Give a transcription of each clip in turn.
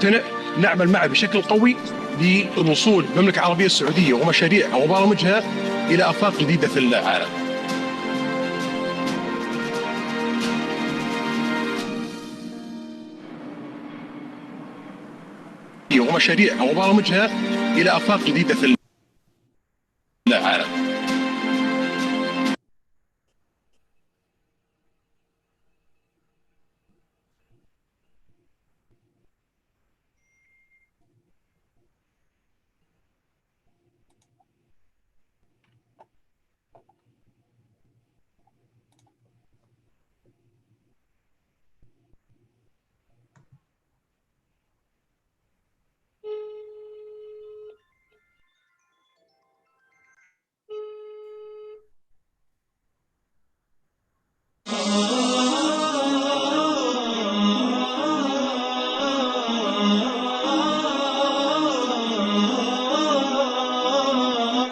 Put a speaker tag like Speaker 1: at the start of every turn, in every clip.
Speaker 1: مقتنع نعمل معه بشكل قوي للوصول المملكة العربية السعودية ومشاريعها وبرامجها إلى آفاق جديدة في العالم. ومشاريعها وبرامجها إلى آفاق جديدة في العالم.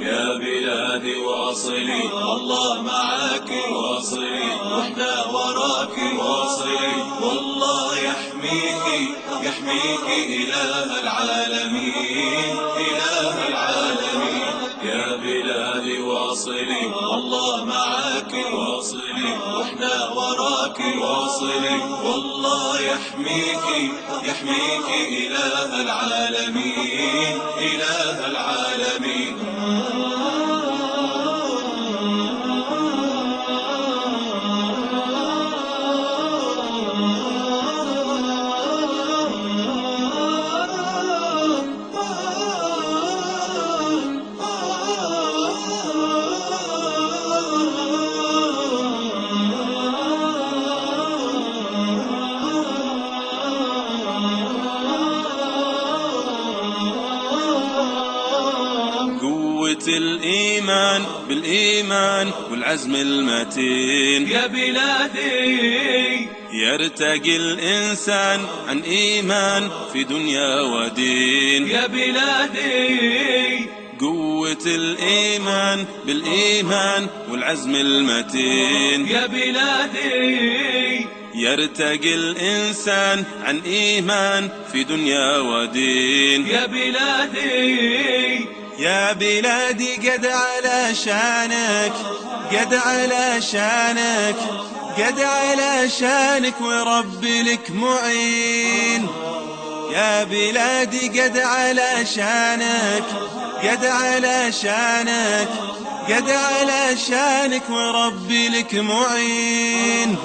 Speaker 2: يا بلادي واصلي الله معاك واصلي واحنا وراك واصلي والله يحميك يحميك إله العالمين إله العالمين. يا بلادي واصلي الله معاك واصلي واحنا وراك واصلي والله يحميك يحميك إله العالمين إله العالمين. الإيمان بالإيمان والعزم المتين يا بلادي يرتقي الإنسان عن إيمان في دنيا ودين يا بلادي. قوة الإيمان بالإيمان والعزم المتين يا بلادي يرتقي الإنسان عن إيمان في دنيا ودين يا بلادي. يا بلادي قد على شانك قد على شانك قد على شانك وربي لك معين. يا بلادي قد على شانك قد على شانك قد على شانك وربي لك معين.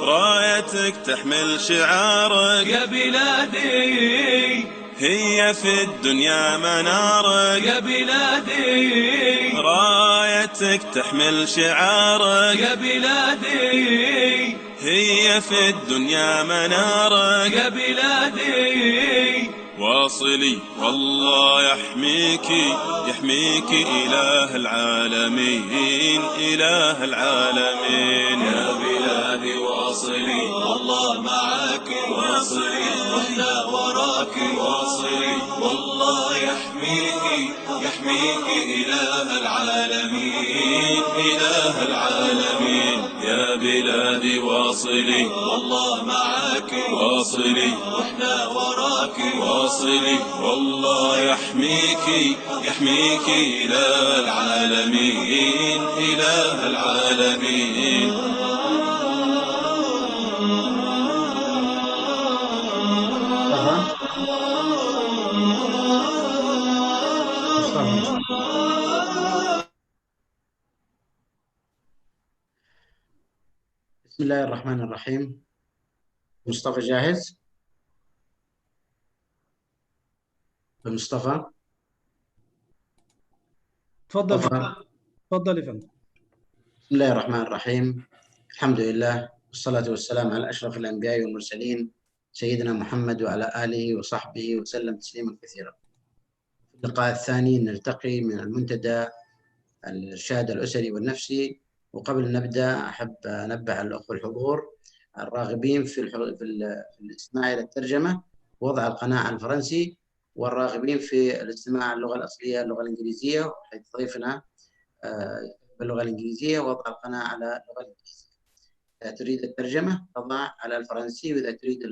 Speaker 2: رايتك تحمل شعارك يا بلادي هي في الدنيا منارك يا بلادي. رايتك تحمل شعارك يا بلادي هي في الدنيا منارك يا بلادي. واصلي والله يحميكي يحميكي إله العالمين إله العالمين. يا بلادي واصلي الله معاك واصلي واحنا وراك واصلي والله يحميكي يحميكي إله العالمين إله العالمين. يا بلادي واصلي والله معاك واصلي واحنا وراك واصلي والله يحميكي يحميكي إله العالمين إله العالمين.
Speaker 3: بسم الله الرحمن الرحيم. مصطفى جاهز؟ مصطفى
Speaker 4: تفضل تفضل يا فندم.
Speaker 3: بسم الله الرحمن الرحيم. الحمد لله والصلاة والسلام على أشرف الأنبياء والمرسلين سيدنا محمد وعلى آله وصحبه وسلم تسليما كثيرا. في اللقاء الثاني نلتقي من المنتدى الإرشاد الأسري والنفسي. وقبل أن نبدأ أحب أنبه على الأخوة الحضور الراغبين في الاستماع إلى الترجمة وضع القناة على الفرنسي، والراغبين في الاستماع اللغة الأصلية اللغة الإنجليزية حيث ضيفنا باللغة الإنجليزية وضع القناة على اللغة الإنجليزية. تريد الترجمة تضع على الفرنسي، وإذا تريد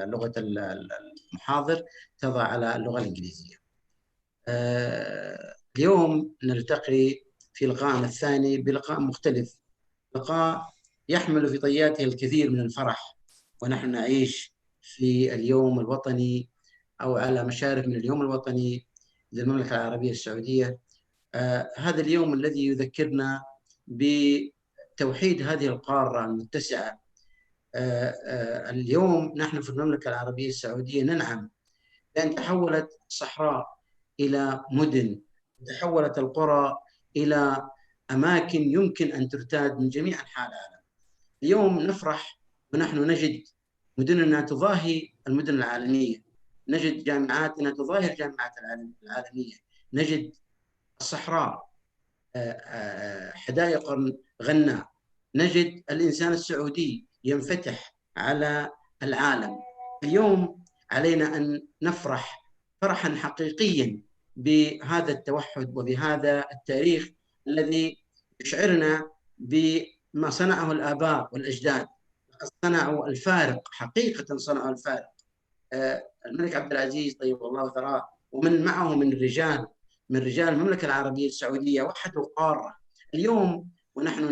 Speaker 3: لغة المحاضر تضع على اللغة الإنجليزية. اليوم نلتقي في لقائنا الثاني بلقاء مختلف، لقاء يحمل في طياته الكثير من الفرح، ونحن نعيش في اليوم الوطني أو على مشارف من اليوم الوطني للمملكة العربية السعودية. هذا اليوم الذي يذكرنا بتوحيد هذه القارة المتسعة. اليوم نحن في المملكة العربية السعودية ننعم لأن تحولت الصحراء إلى مدن، تحولت القرى إلى أماكن يمكن أن ترتاد من جميع أنحاء العالم. اليوم نفرح ونحن نجد مدننا تضاهي المدن العالمية، نجد جامعاتنا تضاهي الجامعات العالمية، نجد الصحراء حدائق غناء، نجد الإنسان السعودي ينفتح على العالم. اليوم علينا أن نفرح فرحا حقيقيا بهذا التوحد وبهذا التاريخ الذي يشعرنا بما صنعه الآباء والأجداد. صنعوا الفارق، حقيقة صنعوا الفارق. الملك عبد العزيز طيب الله ثراه ومن معه من رجال المملكة العربية السعودية وحدوا القارة. اليوم ونحن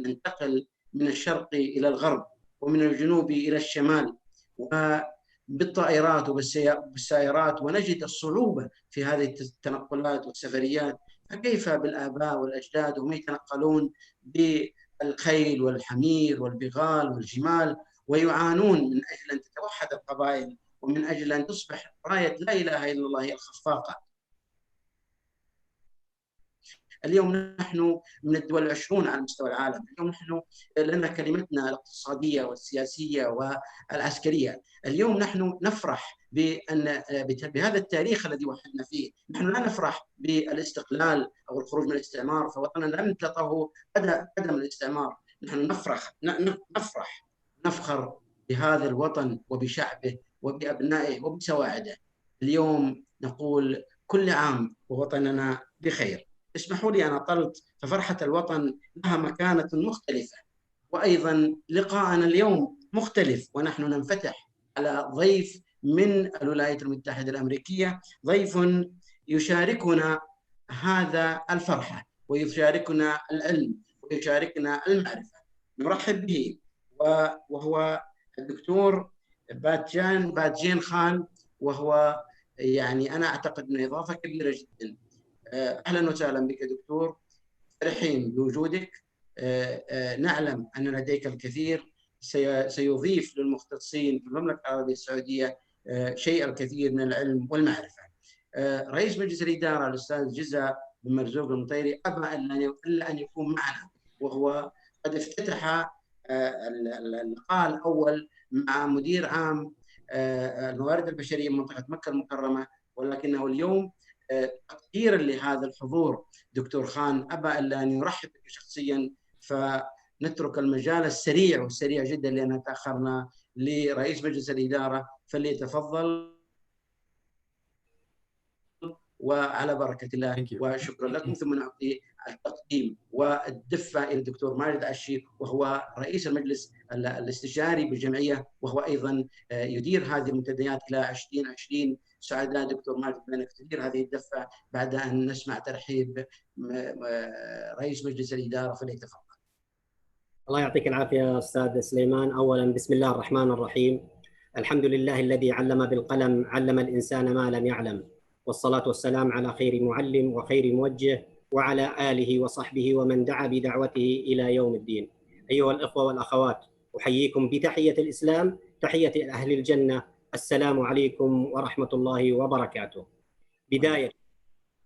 Speaker 3: ننتقل من الشرق إلى الغرب ومن الجنوب إلى الشمال وبالطائرات وبالسيارات، ونجد الصعوبة في هذه التنقلات والسفريات، فكيف بالآباء والأجداد وهم يتنقلون بالخيل والحمير والبغال والجمال ويعانون من أجل أن تتوحد القبائل ومن أجل أن تصبح راية لا إله إلا الله هي الخفاقة. اليوم نحن من الدول 20 على مستوى العالم، اليوم نحن لنا كلمتنا الاقتصادية والسياسية والعسكرية. اليوم نحن نفرح بهذا التاريخ الذي وحدنا فيه. نحن لا نفرح بالاستقلال أو الخروج من الاستعمار، فوطننا لم نطلقه قدم الاستعمار. نحن نفرح نفخر بهذا الوطن وبشعبه وبأبنائه وبسواعده. اليوم نقول كل عام ووطننا بخير. اسمحوا لي أن أطلت، ففرحة الوطن لها مكانة مختلفة، وأيضا لقاءنا اليوم مختلف، ونحن ننفتح على ضيف من الولايات المتحدة الأمريكية، ضيف يشاركنا هذا الفرحة ويشاركنا العلم ويشاركنا المعرفة. نرحب به وهو الدكتور باتجين خان، وهو يعني أنا أعتقد أنه إضافة كبيرة جدا. أهلا وسهلا بك دكتور، فرحين بوجودك. نعلم أن لديك الكثير سيضيف للمختصين في المملكة العربية السعودية شيء الكثير من العلم والمعرفة. رئيس مجلس الإدارة الأستاذ جزا بن مرزوق المطيري أبى إلا أن يكون معنا، وهو قد افتتح اللقاء الأول مع مدير عام الموارد البشرية منطقة مكة المكرمة، ولكنه اليوم تقديرا لهذا الحضور دكتور خان أبى إلا أن يرحب بك شخصيا، فنترك المجال السريع جدا لأننا تأخرنا لرئيس مجلس الإدارة، فليتفضل وعلى بركة الله وشكرا لكم. ثم نعطي التقديم والدفة إلى الدكتور ماجد عشي، وهو رئيس المجلس الاستشاري بالجمعية، وهو أيضا يدير هذه المنتديات إلى 2020. سعداء دكتور ماجد بأنك تدير هذه الدفة بعد أن نسمع ترحيب رئيس مجلس الإدارة، فليتفضل.
Speaker 5: الله يعطيك العافية أستاذ سليمان. أولا بسم الله الرحمن الرحيم، الحمد لله الذي علم بالقلم، علم الإنسان ما لم يعلم، والصلاة والسلام على خير معلم وخير موجه وعلى آله وصحبه ومن دعا بدعوته إلى يوم الدين. أيها الأخوة والأخوات، أحييكم بتحية الإسلام، تحية أهل الجنة، السلام عليكم ورحمة الله وبركاته. بداية،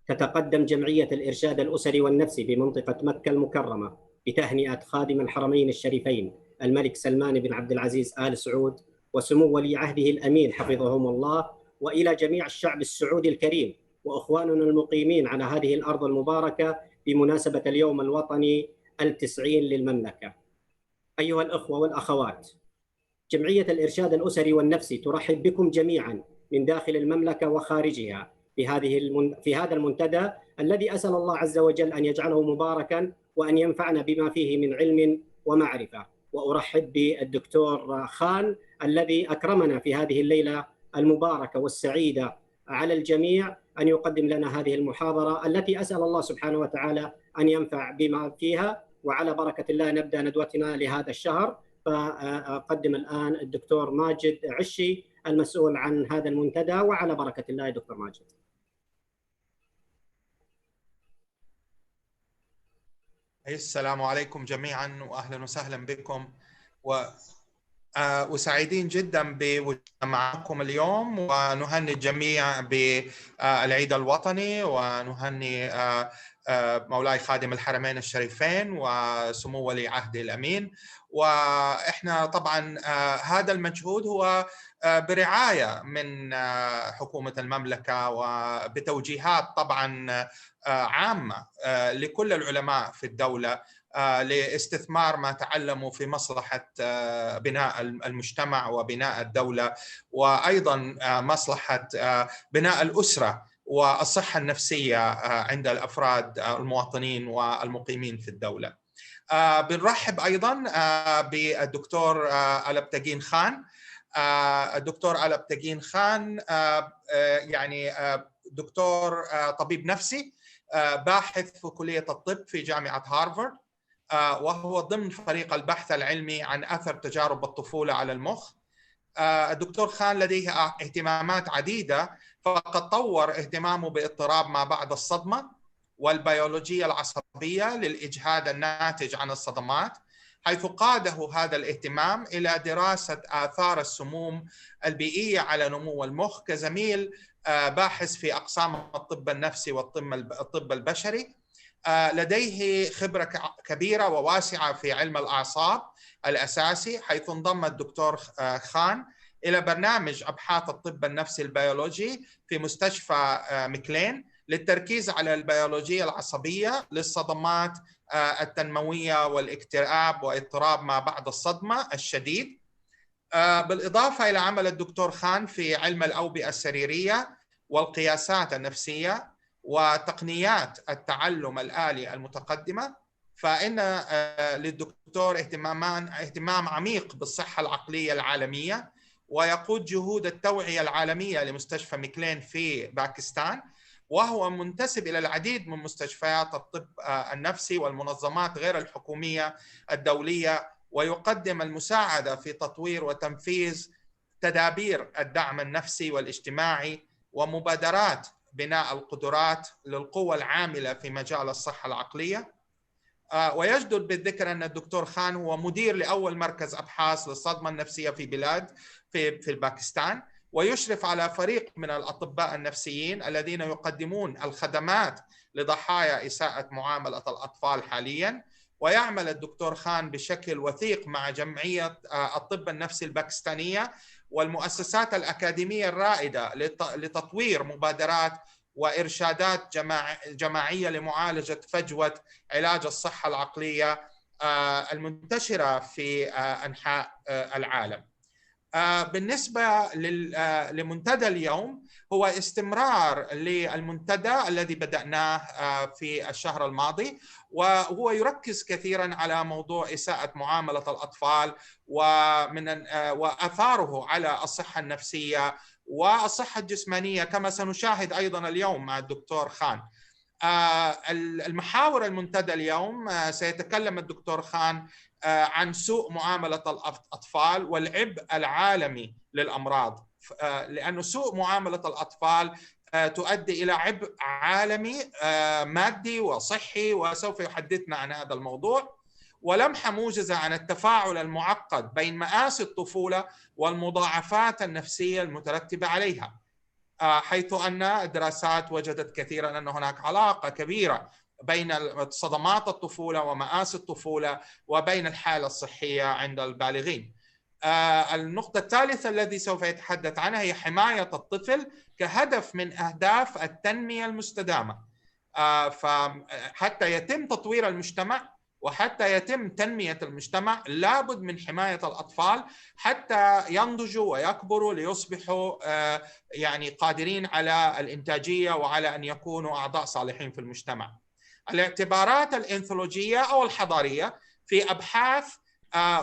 Speaker 5: تتقدم جمعية الإرشاد الأسري والنفسي بمنطقة مكة المكرمة بتهنئة خادم الحرمين الشريفين الملك سلمان بن عبد العزيز آل سعود وسمو ولي عهده الأمين حفظهم الله، وإلى جميع الشعب السعودي الكريم وأخواننا المقيمين على هذه الأرض المباركة بمناسبة اليوم الوطني 90 للمملكة. أيها الأخوة والأخوات، جمعية الإرشاد الأسري والنفسي ترحب بكم جميعا من داخل المملكة وخارجها في هذا المنتدى الذي أسأل الله عز وجل أن يجعله مباركا وأن ينفعنا بما فيه من علم ومعرفة. وأرحب بالدكتور خان الذي أكرمنا في هذه الليلة المباركة والسعيدة على الجميع أن يقدم لنا هذه المحاضرة التي أسأل الله سبحانه وتعالى أن ينفع بما فيها. وعلى بركة الله نبدأ ندوتنا لهذا الشهر. فأقدم الآن الدكتور ماجد عشي المسؤول عن هذا المنتدى، وعلى بركة الله يا دكتور ماجد.
Speaker 6: السلام عليكم جميعا وأهلا وسهلا بكم، وسعيدين جدا بوجودنا معكم اليوم، ونهني الجميع بالعيد الوطني، ونهني مولاي خادم الحرمين الشريفين وسمو ولي عهد الأمين. وإحنا طبعا هذا المجهود هو برعاية من حكومة المملكة وبتوجيهات طبعا عامة لكل العلماء في الدولة لاستثمار ما تعلموا في مصلحة بناء المجتمع وبناء الدولة، وأيضا مصلحة بناء الأسرة والصحة النفسية عند الأفراد المواطنين والمقيمين في الدولة. بنرحب أيضا بالدكتور ألبتقين خان. الدكتور ألبتقين خان يعني دكتور طبيب نفسي باحث في كلية الطب في جامعة هارفارد، وهو ضمن فريق البحث العلمي عن أثر تجارب الطفولة على المخ. الدكتور خان لديه اهتمامات عديدة، فقد طور اهتمامه باضطراب ما بعد الصدمة والبيولوجيا العصبية للإجهاد الناتج عن الصدمات، حيث قاده هذا الاهتمام إلى دراسة آثار السموم البيئية على نمو المخ كزميل باحث في أقسام الطب النفسي والطب البشري. لديه خبرة كبيرة وواسعة في علم الأعصاب الأساسي، حيث انضم الدكتور خان إلى برنامج أبحاث الطب النفسي البيولوجي في مستشفى مكلين للتركيز على البيولوجيا العصبية للصدمات التنموية والاكتئاب واضطراب ما بعد الصدمة الشديد. بالإضافة إلى عمل الدكتور خان في علم الأوبئة السريرية والقياسات النفسية وتقنيات التعلم الآلي المتقدمة، فإن للدكتور اهتمام عميق بالصحة العقلية العالمية، ويقود جهود التوعية العالمية لمستشفى مكلين في باكستان، وهو منتسب إلى العديد من مستشفيات الطب النفسي والمنظمات غير الحكومية الدولية، ويقدم المساعدة في تطوير وتنفيذ تدابير الدعم النفسي والاجتماعي ومبادرات بناء القدرات للقوى العاملة في مجال الصحة العقلية. ويجدر بالذكر أن الدكتور خان هو مدير لأول مركز أبحاث للصدمة النفسية في باكستان، ويشرف على فريق من الأطباء النفسيين الذين يقدمون الخدمات لضحايا إساءة معاملة الأطفال حالياً. ويعمل الدكتور خان بشكل وثيق مع جمعية الطب النفسي الباكستانية والمؤسسات الأكاديمية الرائدة لتطوير مبادرات وإرشادات جماعية لمعالجة فجوة علاج الصحة العقلية المنتشرة في أنحاء العالم. بالنسبة لمنتدى اليوم، هو استمرار للمنتدى الذي بدأناه في الشهر الماضي، وهو يركز كثيرا على موضوع إساءة معاملة الأطفال وآثاره على الصحة النفسية والصحة الجسمانية، كما سنشاهد أيضا اليوم مع الدكتور خان. المحاور المنتدى اليوم سيتكلم الدكتور خان عن سوء معاملة الأطفال والعبء العالمي للأمراض، لأن سوء معاملة الأطفال تؤدي إلى عبء عالمي مادي وصحي، وسوف يحدثنا عن هذا الموضوع. ولمحة موجزة عن التفاعل المعقد بين مآسي الطفولة والمضاعفات النفسية المترتبة عليها، حيث أن الدراسات وجدت كثيرا أن هناك علاقة كبيرة بين صدمات الطفولة ومآسي الطفولة وبين الحالة الصحية عند البالغين. النقطة الثالثة التي سوف يتحدث عنها هي حماية الطفل كهدف من أهداف التنمية المستدامة. فحتى يتم تطوير المجتمع وحتى يتم تنمية المجتمع لابد من حماية الأطفال حتى ينضجوا ويكبروا ليصبحوا يعني قادرين على الإنتاجية وعلى أن يكونوا أعضاء صالحين في المجتمع. الاعتبارات الإنثولوجية أو الحضارية في أبحاث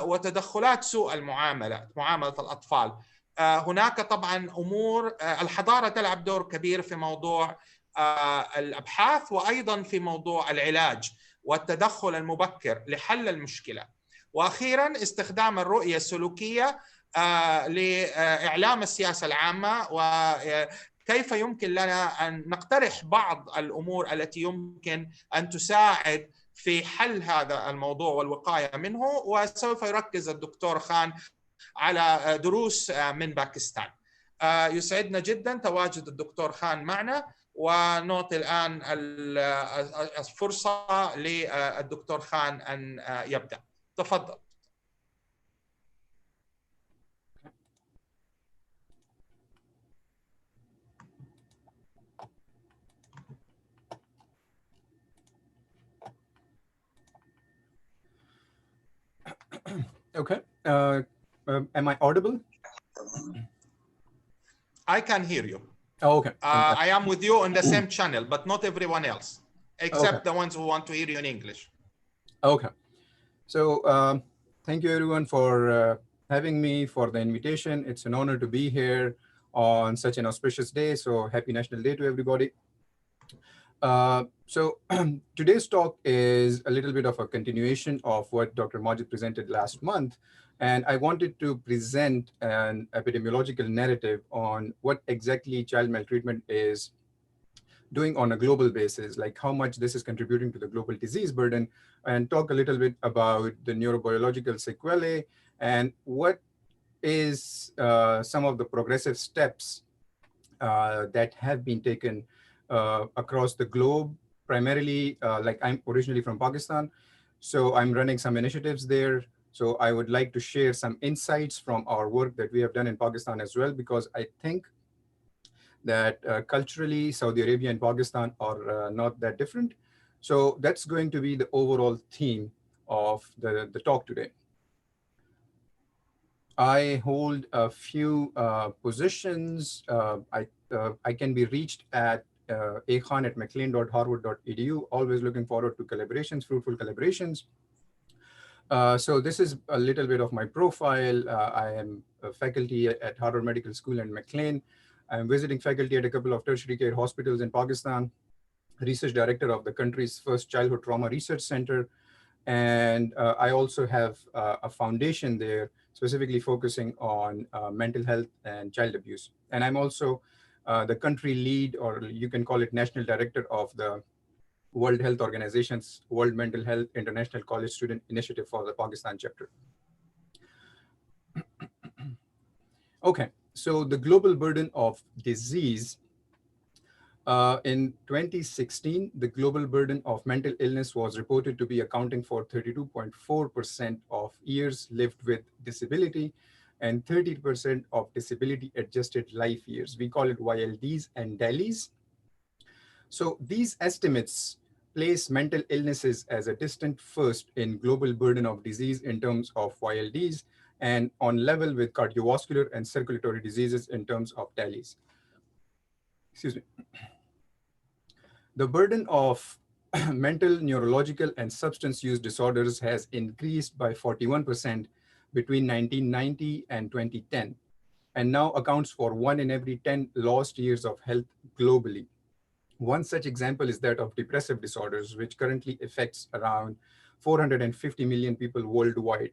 Speaker 6: وتدخلات سوء المعاملة، معاملة الأطفال. هناك طبعا أمور الحضارة تلعب دور كبير في موضوع الأبحاث، وأيضا في موضوع العلاج والتدخل المبكر لحل المشكلة. وأخيرا استخدام الرؤية السلوكية لإعلام السياسة العامة، وكيف يمكن لنا أن نقترح بعض الأمور التي يمكن أن تساعد في حل هذا الموضوع والوقاية منه. وسوف يركز الدكتور خان على دروس من باكستان. يسعدنا جدا تواجد الدكتور خان معنا، ونعطي الآن الفرصة للدكتور خان أن يبدأ. تفضل.
Speaker 7: Okay. Am I audible?
Speaker 6: I can hear you.
Speaker 7: Oh, okay.
Speaker 6: I am with you on the same channel, but not everyone else, except the ones who want to hear you in English.
Speaker 7: Okay. So thank you everyone for having me, for the invitation. It's an honor to be here on such an auspicious day. So happy National Day to everybody. So today's talk is a little bit of a continuation of what Dr. Majid presented last month. And I wanted to present an epidemiological narrative on what exactly child maltreatment is doing on a global basis, like how much this is contributing to the global disease burden, and talk a little bit about the neurobiological sequelae and what is some of the progressive steps that have been taken across the globe, primarily, like I'm originally from Pakistan, so I'm running some initiatives there. So I would like to share some insights from our work that we have done in Pakistan as well, because I think that culturally, Saudi Arabia and Pakistan are not that different. So that's going to be the overall theme of the talk today. I hold a few positions. I can be reached at akhan@mclean.harvard.edu. Always looking forward to collaborations, fruitful collaborations. So this is a little bit of my profile. I am a faculty at Harvard Medical School and McLean. I'm visiting faculty at a couple of tertiary care hospitals in Pakistan, research director of the country's first childhood trauma research center. And I also have a foundation there specifically focusing on mental health and child abuse. And I'm also the country lead, or you can call it national director, of the World Health Organization's World Mental Health International College Student Initiative for the Pakistan chapter. Okay, so the global burden of disease. In 2016, the global burden of mental illness was reported to be accounting for 32.4% of years lived with disability and 30% of disability-adjusted life years. We call it YLDs and DALYs. So these estimates place mental illnesses as a distant first in global burden of disease in terms of YLDs, and on level with cardiovascular and circulatory diseases in terms of DALYs. Excuse me. The burden of mental, neurological, and substance use disorders has increased by 41% between 1990 and 2010, and now accounts for 1 in every 10 lost years of health globally. One such example is that of depressive disorders, which currently affects around 450 million people worldwide.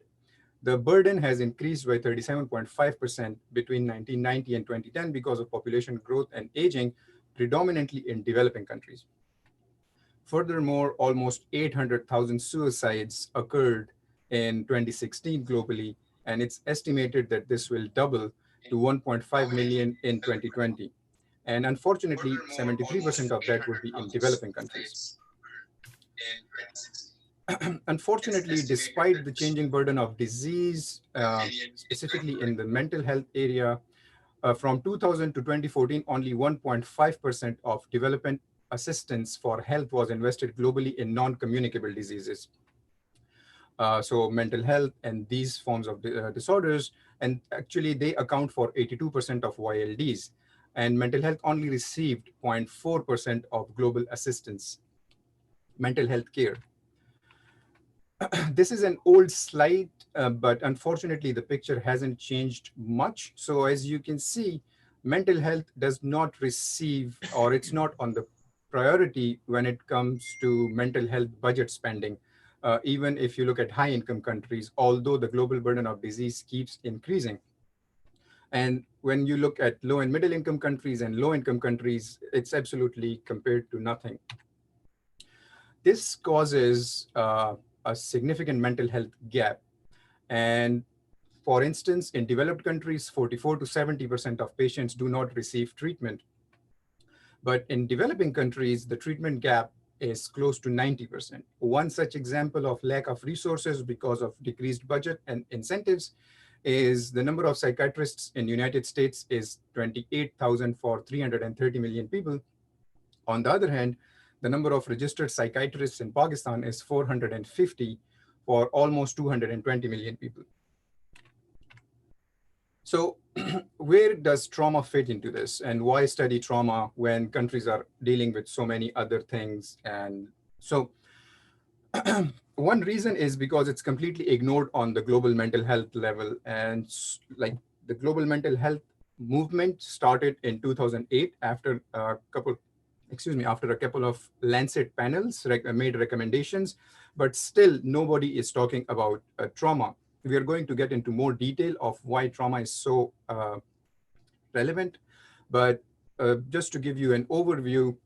Speaker 7: The burden has increased by 37.5% between 1990 and 2010 because of population growth and aging, predominantly in developing countries. Furthermore, almost 800,000 suicides occurred in 2016 globally, and it's estimated that this will double to 1.5 million in 2020. And unfortunately, 73% of that would be in developing countries. Unfortunately, despite the changing burden of disease, specifically in the mental health area, from 2000 to 2014, only 1.5% of development assistance for health was invested globally in non-communicable diseases. So mental health and these forms of disorders, and actually they account for 82% of YLDs, and mental health only received 0.4% of global assistance, mental health care. This is an old slide, but unfortunately the picture hasn't changed much. So as you can see, mental health does not receive, or it's not on the priority when it comes to mental health budget spending. Even if you look at high income countries, although the global burden of disease keeps increasing. And when you look at low and middle income countries and low income countries, it's absolutely compared to nothing. This causes a significant mental health gap. And for instance, in developed countries, 44 to 70% of patients do not receive treatment. But in developing countries, the treatment gap is close to 90%. One such example of lack of resources because of decreased budget and incentives is the number of psychiatrists in the United States is 28,000 for 330 million people. On the other hand, the number of registered psychiatrists in Pakistan is 450 for almost 220 million people. So where does trauma fit into this, and why study trauma when countries are dealing with so many other things? And so one reason is because it's completely ignored on the global mental health level. And like the global mental health movement started in 2008 after a couple of Lancet panels made recommendations, but still nobody is talking about trauma. We are going to get into more detail of why trauma is so relevant. But just to give you an overview,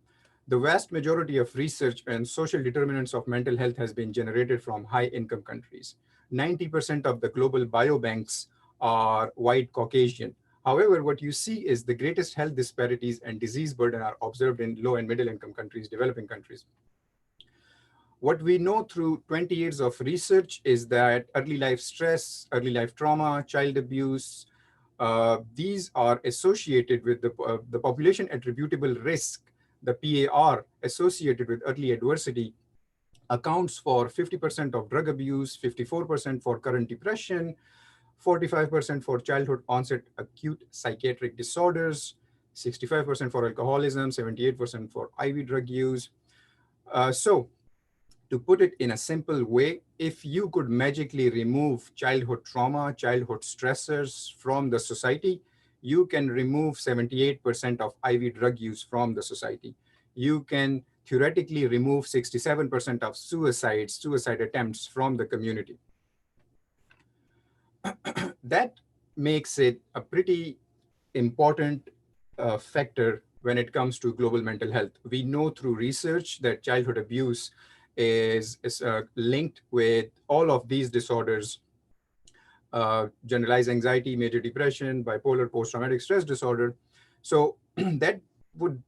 Speaker 7: the vast majority of research and social determinants of mental health has been generated from high-income countries. 90% of the global biobanks are white Caucasian. However, what you see is the greatest health disparities and disease burden are observed in low and middle income countries, developing countries. What we know through 20 years of research is that early life stress, early life trauma, child abuse, these are associated with the population attributable risk, the PAR, associated with early adversity, accounts for 50% of drug abuse, 54% for current depression, 45% for childhood onset acute psychiatric disorders, 65% for alcoholism, 78% for IV drug use. So to put it in a simple way, if you could magically remove childhood trauma, childhood stressors from the society, you can remove 78% of IV drug use from the society. You can theoretically remove 67% of suicide attempts from the community. That makes it a pretty important factor when it comes to global mental health. We know through research that childhood abuse is linked with all of these disorders, generalized anxiety, major depression, bipolar, post-traumatic stress disorder. So that would,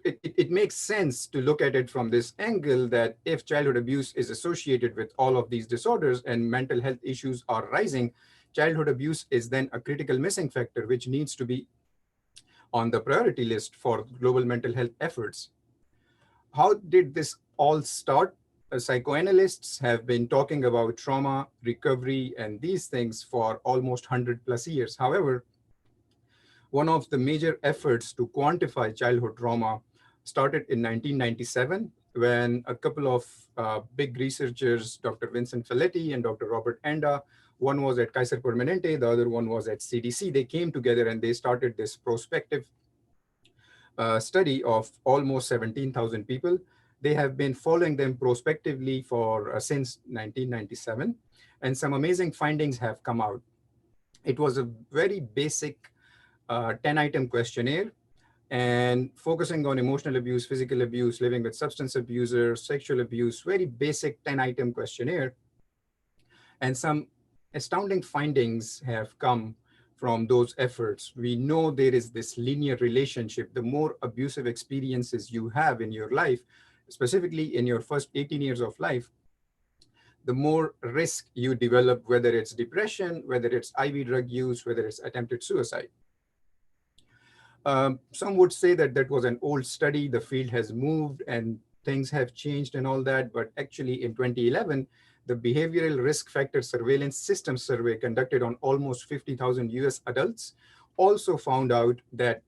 Speaker 7: it makes sense to look at it from this angle, that if childhood abuse is associated with all of these disorders and mental health issues are rising, childhood abuse is then a critical missing factor, which needs to be on the priority list for global mental health efforts. How did this all start? Psychoanalysts have been talking about trauma, recovery, and these things for almost 100+ years. However, one of the major efforts to quantify childhood trauma started in 1997, when a couple of big researchers, Dr. Vincent Felitti and Dr. Robert Anda, one was at Kaiser Permanente, the other one was at CDC, they came together and they started this prospective study of almost 17,000 people. They have been following them prospectively for since 1997, and some amazing findings have come out. It was a very basic 10-item questionnaire, and focusing on emotional abuse, physical abuse, living with substance abusers, sexual abuse, very basic 10-item questionnaire. And some astounding findings have come from those efforts. We know there is this linear relationship. The more abusive experiences you have in your life, specifically in your first 18 years of life, the more risk you develop, whether it's depression, whether it's IV drug use, whether it's attempted suicide. Some would say that that was an old study, the field has moved and things have changed and all that, but actually in 2011, the Behavioral Risk Factor Surveillance System survey conducted on almost 50,000 US adults also found out that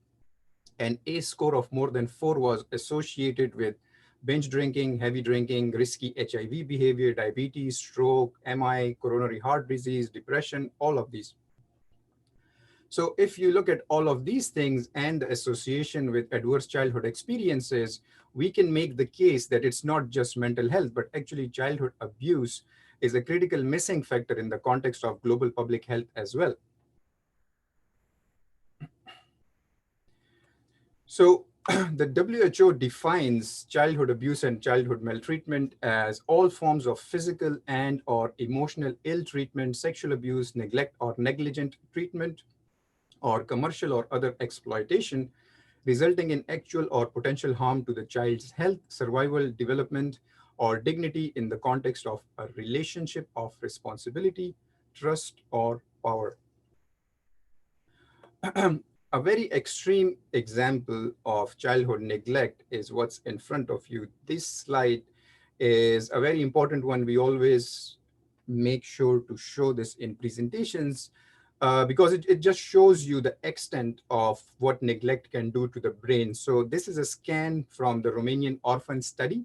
Speaker 7: an ACE score of more than 4 was associated with binge drinking, heavy drinking, risky HIV behavior, diabetes, stroke, MI, coronary heart disease, depression, all of these. So if you look at all of these things and the association with adverse childhood experiences, we can make the case that it's not just mental health, but actually childhood abuse is a critical missing factor in the context of global public health as well. So the WHO defines childhood abuse and childhood maltreatment as all forms of physical and or emotional ill treatment, sexual abuse, neglect or negligent treatment, or commercial or other exploitation, resulting in actual or potential harm to the child's health, survival, development, or dignity in the context of a relationship of responsibility, trust, or power. A very extreme example of childhood neglect is what's in front of you. This slide is a very important one. We always make sure to show this in presentations because it just shows you the extent of what neglect can do to the brain. So this is a scan from the Romanian orphan study.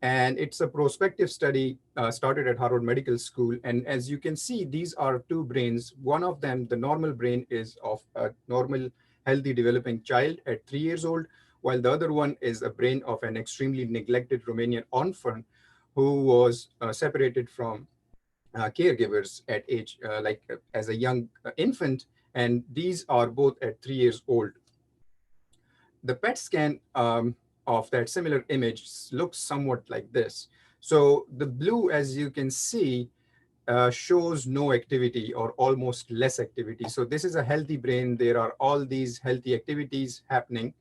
Speaker 7: And it's a prospective study started at Harvard Medical School. And as you can see, these are two brains. One of them, the normal brain, is of a normal, healthy, developing child at 3 years old, while the other one is a brain of an extremely neglected Romanian orphan who was separated from caregivers at age, as a young infant. And these are both at 3 years old. The PET scan of that similar image looks somewhat like this. So the blue, as you can see, shows no activity or almost less activity. So this is a healthy brain. There are all these healthy activities happening.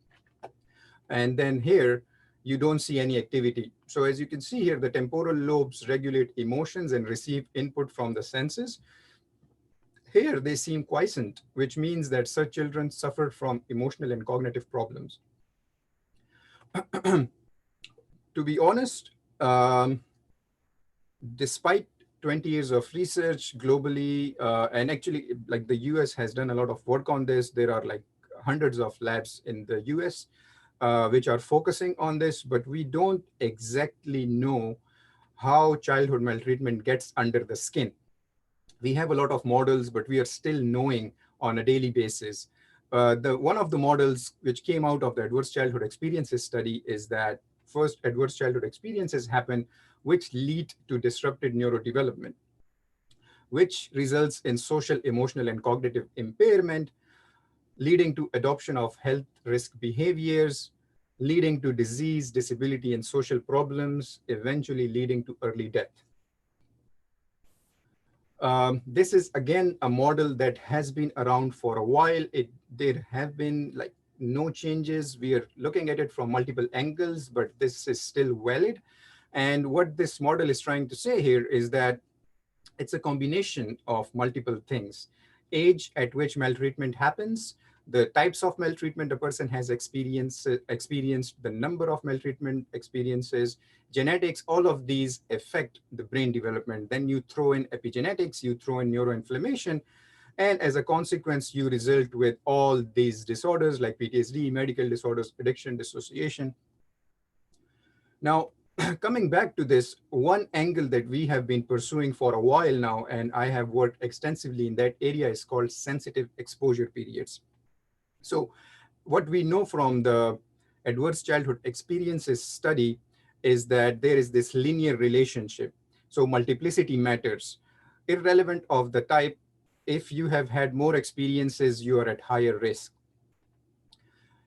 Speaker 7: And then here, you don't see any activity. So as you can see here, the temporal lobes regulate emotions and receive input from the senses. Here, they seem quiescent, which means that such children suffer from emotional and cognitive problems. To be honest, despite 20 years of research globally, and actually like the US has done a lot of work on this. There are like hundreds of labs in the US which are focusing on this, but we don't exactly know how childhood maltreatment gets under the skin. We have a lot of models, but we are still knowing on a daily basis. One of the models which came out of the adverse childhood experiences study is that first adverse childhood experiences happen which lead to disrupted neurodevelopment, which results in social, emotional, and cognitive impairment, leading to adoption of health risk behaviors, leading to disease, disability, and social problems, eventually leading to early death. This is, again, a model that has been around for a while. There have been like no changes. We are looking at it from multiple angles, but this is still valid. And what this model is trying to say here is that it's a combination of multiple things. Age at which maltreatment happens, the types of maltreatment a person has experienced, the number of maltreatment experiences, genetics, all of these affect the brain development. Then you throw in epigenetics, you throw in neuroinflammation, and as a consequence, you result with all these disorders like PTSD, medical disorders, addiction, dissociation. Now, coming back to this, one angle that we have been pursuing for a while now, and I have worked extensively in that area, is called sensitive exposure periods. So what we know from the adverse childhood experiences study is that there is this linear relationship. So multiplicity matters. Irrelevant of the type, if you have had more experiences, you are at higher risk.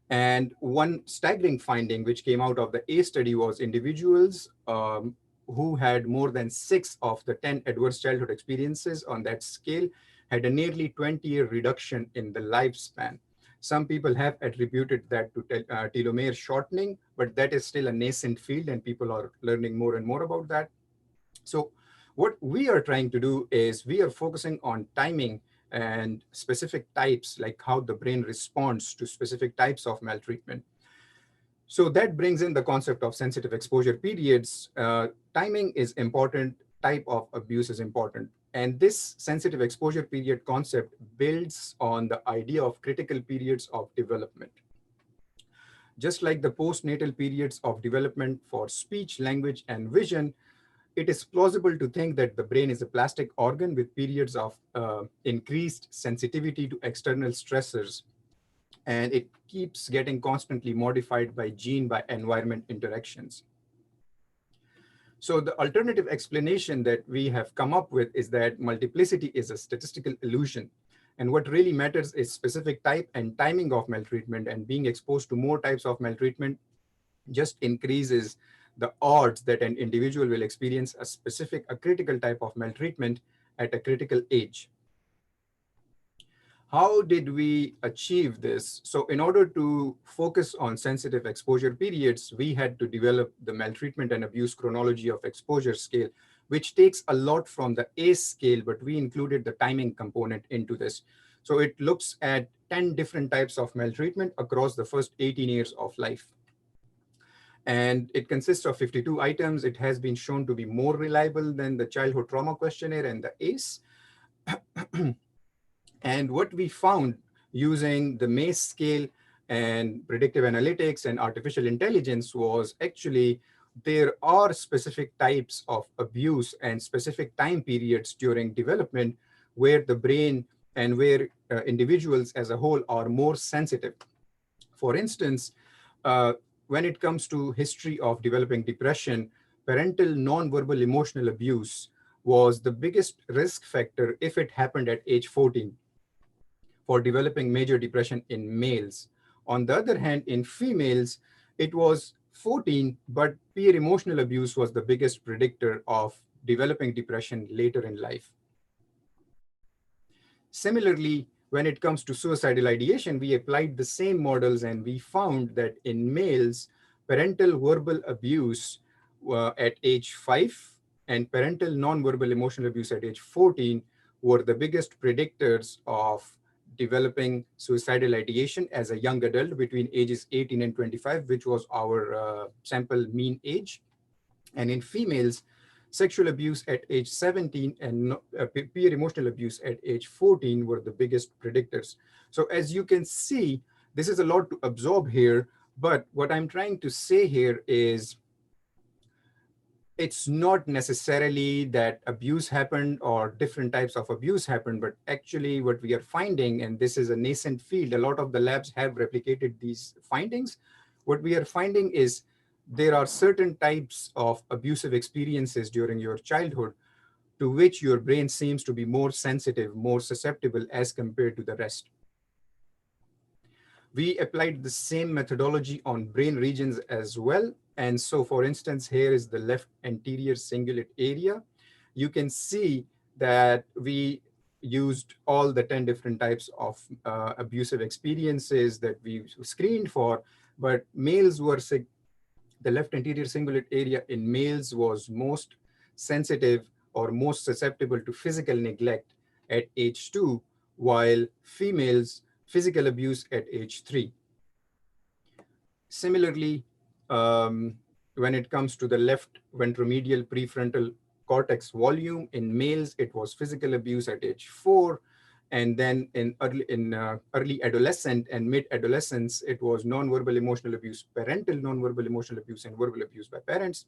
Speaker 7: And one staggering finding which came out of the A study was individuals who had more than 6 of the 10 adverse childhood experiences on that scale had a nearly 20-year reduction in the lifespan. Some people have attributed that to telomere shortening, but that is still a nascent field and people are learning more and more about that. So what we are trying to do is we are focusing on timing and specific types, like how the brain responds to specific types of maltreatment. So that brings in the concept of sensitive exposure periods. Timing is important, type of abuse is important. And this sensitive exposure period concept builds on the idea of critical periods of development. Just like the postnatal periods of development for speech, language, and vision, it is plausible to think that the brain is a plastic organ with periods of increased sensitivity to external stressors, and it keeps getting constantly modified by gene by environment interactions. So the alternative explanation that we have come up with is that multiplicity is a statistical illusion. And what really matters is specific type and timing of maltreatment, and being exposed to more types of maltreatment just increases the odds that an individual will experience a critical type of maltreatment at a critical age. How did we achieve this? So in order to focus on sensitive exposure periods, we had to develop the maltreatment and abuse chronology of exposure scale, which takes a lot from the ACE scale, but we included the timing component into this. So it looks at 10 different types of maltreatment across the first 18 years of life. And it consists of 52 items. It has been shown to be more reliable than the childhood trauma questionnaire and the ACE. And what we found using the MACE scale and predictive analytics and artificial intelligence was actually there are specific types of abuse and specific time periods during development where the brain and where individuals as a whole are more sensitive. For instance, when it comes to history of developing depression, parental nonverbal emotional abuse was the biggest risk factor if it happened at age 14 for developing major depression in males. On the other hand, in females, it was 14, but peer emotional abuse was the biggest predictor of developing depression later in life. Similarly, when it comes to suicidal ideation, we applied the same models and we found that in males, parental verbal abuse at age 5 and parental nonverbal emotional abuse at age 14 were the biggest predictors of developing suicidal ideation as a young adult between ages 18 and 25, which was our sample mean age. And in females, sexual abuse at age 17 and peer emotional abuse at age 14 were the biggest predictors. So as you can see, this is a lot to absorb here, but what I'm trying to say here is it's not necessarily that abuse happened or different types of abuse happened, but actually what we are finding, and this is a nascent field, a lot of the labs have replicated these findings. What we are finding is there are certain types of abusive experiences during your childhood to which your brain seems to be more sensitive, more susceptible as compared to the rest. We applied the same methodology on brain regions as well. And so, for instance, here is the left anterior cingulate area. You can see that we used all the 10 different types of abusive experiences that we screened for, but males were the left anterior cingulate area in males was most sensitive or most susceptible to physical neglect at age 2, while females, physical abuse at age 3. Similarly, when it comes to the left ventromedial prefrontal cortex volume, in males, it was physical abuse at age 4. And then in early adolescent and mid-adolescence, it was nonverbal emotional abuse, parental nonverbal emotional abuse, and verbal abuse by parents.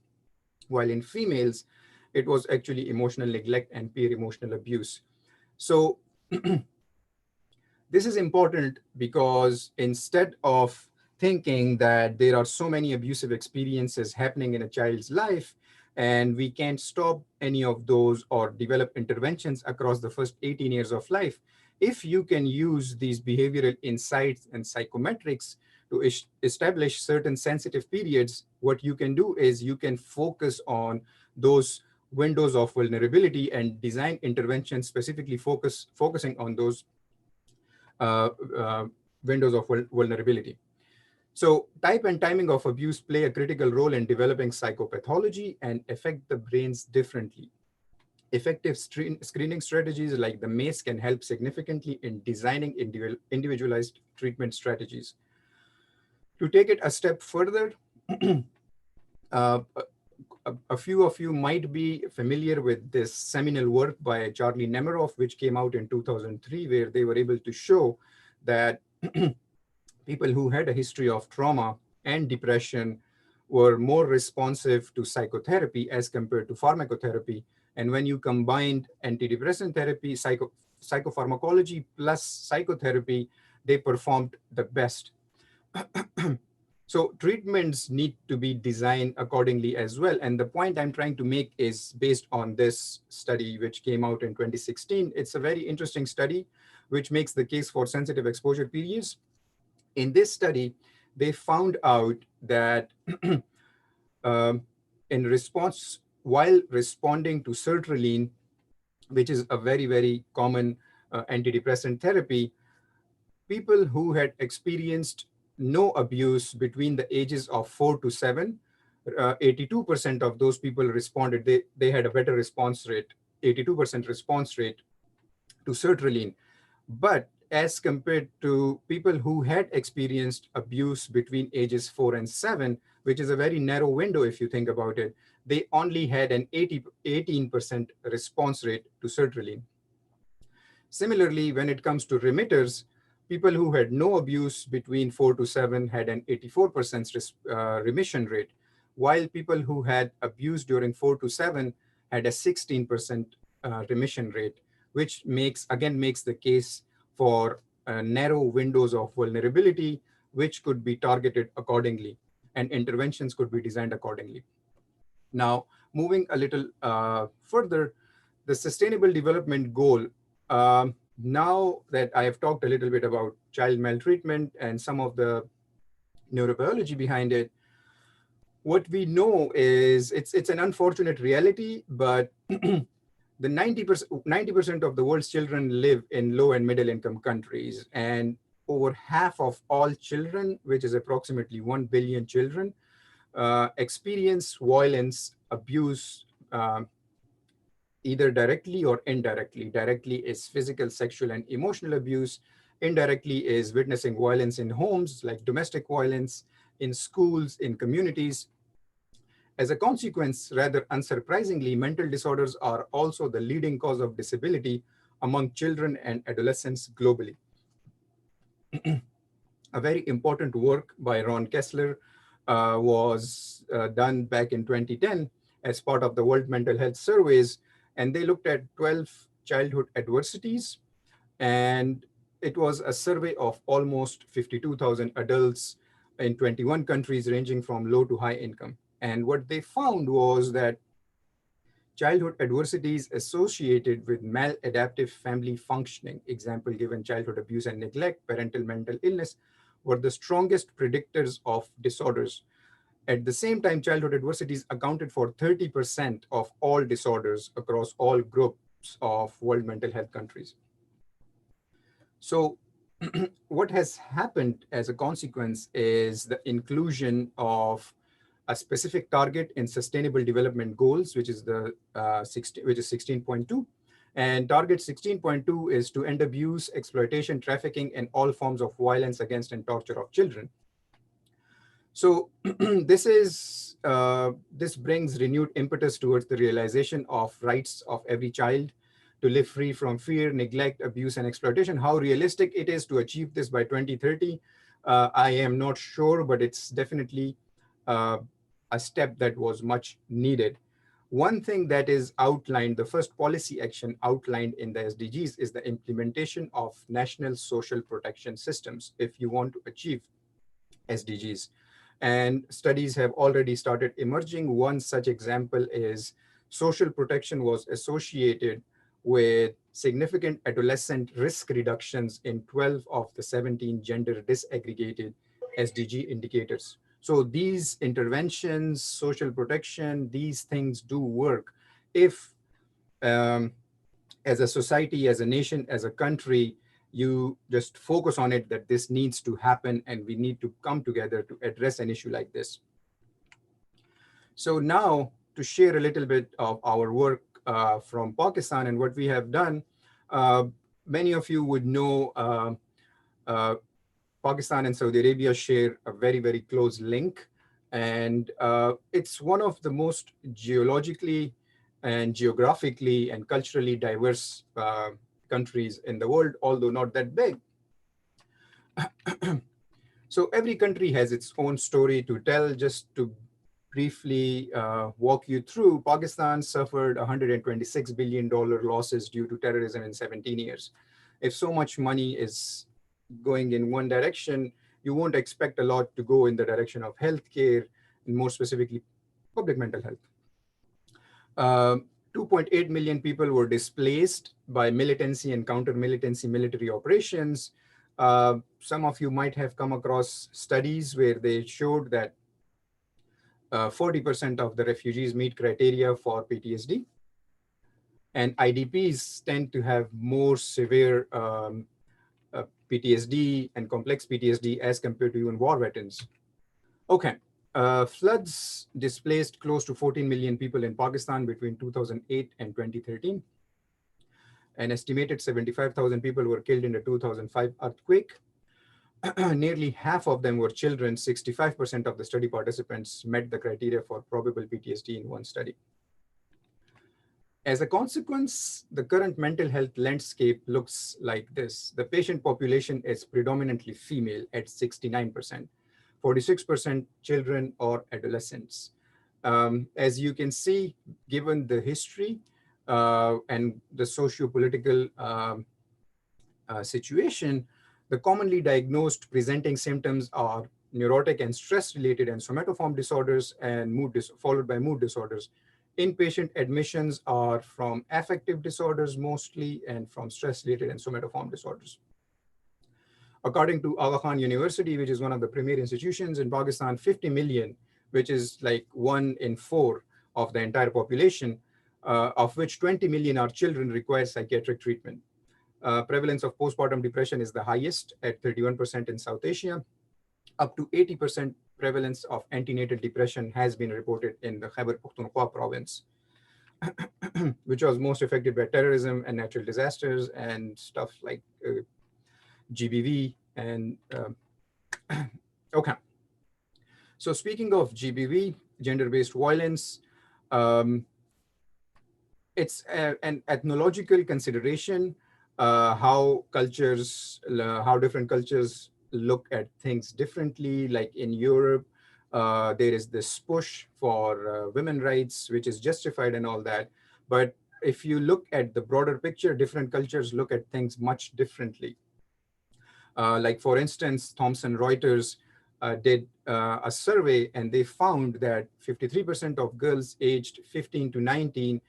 Speaker 7: While in females, it was actually emotional neglect and peer emotional abuse. So this is important because instead of thinking that there are so many abusive experiences happening in a child's life and we can't stop any of those or develop interventions across the first 18 years of life, if you can use these behavioral insights and psychometrics to establish certain sensitive periods, what you can do is you can focus on those windows of vulnerability and design interventions specifically focusing on those windows of vulnerability. So type and timing of abuse play a critical role in developing psychopathology and affect the brains differently. Effective screening strategies like the MACE can help significantly in designing individualized treatment strategies. To take it a step further, a few of you might be familiar with this seminal work by Charlie Nemiroff, which came out in 2003, where they were able to show that people who had a history of trauma and depression were more responsive to psychotherapy as compared to pharmacotherapy. And when you combined antidepressant therapy, psychopharmacology plus psychotherapy, they performed the best. So treatments need to be designed accordingly as well. And the point I'm trying to make is based on this study, which came out in 2016. It's a very interesting study, which makes the case for sensitive exposure periods. In this study, they found out that in response, while responding to sertraline, which is a very, very common antidepressant therapy, people who had experienced no abuse between the ages of 4 to 7, 82% of those people responded. They had a better response rate, 82% response rate to sertraline. But as compared to people who had experienced abuse between ages 4 and 7, which is a very narrow window if you think about it, they only had an 18% response rate to sertraline. Similarly, when it comes to remitters, people who had no abuse between 4 to 7 had an 84% remission rate, while people who had abuse during 4 to 7 had a 16% remission rate, which makes the case for narrow windows of vulnerability, which could be targeted accordingly, and interventions could be designed accordingly. Now, moving a little further, the Sustainable Development Goal, now that I have talked a little bit about child maltreatment and some of the neurobiology behind it, what we know is it's an unfortunate reality, but the 90% of the world's children live in low and middle income countries, and over half of all children, which is approximately 1 billion children, experience violence, abuse, either directly or indirectly. Directly is physical, sexual, and emotional abuse. Indirectly is witnessing violence in homes, like domestic violence, in schools, in communities. As a consequence, rather unsurprisingly, mental disorders are also the leading cause of disability among children and adolescents globally. A very important work by Ron Kessler was done back in 2010 as part of the World Mental Health Surveys, and they looked at 12 childhood adversities, and it was a survey of almost 52,000 adults in 21 countries ranging from low to high income. And what they found was that childhood adversities associated with maladaptive family functioning, example given childhood abuse and neglect, parental mental illness, were the strongest predictors of disorders. At the same time, childhood adversities accounted for 30% of all disorders across all groups of World Mental Health countries. So what has happened as a consequence is the inclusion of a specific target in Sustainable Development Goals, which is 16.2. And target 16.2 is to end abuse, exploitation, trafficking, and all forms of violence against and torture of children. So this brings renewed impetus towards the realization of rights of every child to live free from fear, neglect, abuse, and exploitation. How realistic it is to achieve this by 2030, I am not sure, but it's definitely a step that was much needed. One thing that is outlined, the first policy action outlined in the SDGs, is the implementation of national social protection systems if you want to achieve SDGs. And studies have already started emerging. One such example is social protection was associated with significant adolescent risk reductions in 12 of the 17 gender disaggregated SDG indicators. So these interventions, social protection, these things do work if as a society, as a nation, as a country, you just focus on it, that this needs to happen and we need to come together to address an issue like this. So now to share a little bit of our work from Pakistan and what we have done, many of you would know Pakistan and Saudi Arabia share a very, very close link. And it's one of the most geologically and geographically and culturally diverse countries in the world, although not that big. So every country has its own story to tell. Just to briefly walk you through, Pakistan suffered $126 billion losses due to terrorism in 17 years. If so much money is going in one direction, you won't expect a lot to go in the direction of healthcare, and more specifically, public mental health. 2.8 million people were displaced by militancy and counter-militancy military operations. Some of you might have come across studies where they showed that 40% of the refugees meet criteria for PTSD. And IDPs tend to have more severe PTSD and complex PTSD as compared to even war veterans. Okay, floods displaced close to 14 million people in Pakistan between 2008 and 2013. An estimated 75,000 people were killed in the 2005 earthquake. Nearly half of them were children. 65% of the study participants met the criteria for probable PTSD in one study. As a consequence, the current mental health landscape looks like this. The patient population is predominantly female at 69%, 46% children or adolescents. As you can see, given the history and the socio-political situation, the commonly diagnosed presenting symptoms are neurotic and stress-related and somatoform disorders, and followed by mood disorders. Inpatient admissions are from affective disorders mostly, and from stress-related and somatoform disorders. According to Aga Khan University, which is one of the premier institutions in Pakistan, 50 million, which is like 1 in 4 of the entire population, of which 20 million are children, require psychiatric treatment. Prevalence of postpartum depression is the highest at 31% in South Asia. Up to 80% prevalence of antenatal depression has been reported in the Khyber Pakhtunkhwa province, which was most affected by terrorism and natural disasters and stuff like GBV and okay. So speaking of GBV, gender-based violence, it's an ethnological consideration, how different cultures look at things differently. Like in Europe, there is this push for women rights, which is justified and all that. But if you look at the broader picture, different cultures look at things much differently. Like for instance, Thomson Reuters did a survey, and they found that 53% of girls aged 15 to 19,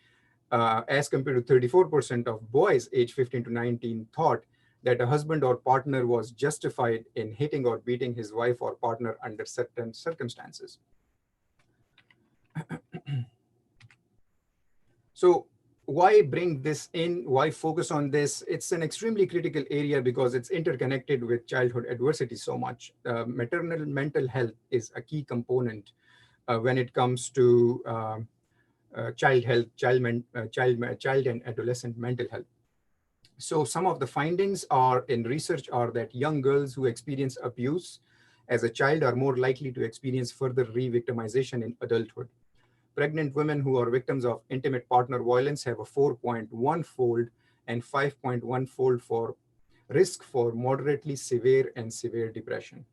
Speaker 7: as compared to 34% of boys aged 15 to 19, thought that a husband or partner was justified in hitting or beating his wife or partner under certain circumstances. So why bring this in? Why focus on this? It's an extremely critical area because it's interconnected with childhood adversity so much. Maternal mental health is a key component when it comes to child health, child and adolescent mental health. So some of the findings are in research are that young girls who experience abuse as a child are more likely to experience further re-victimization in adulthood. Pregnant women who are victims of intimate partner violence have a 4.1-fold and 5.1-fold for risk for moderately severe and severe depression.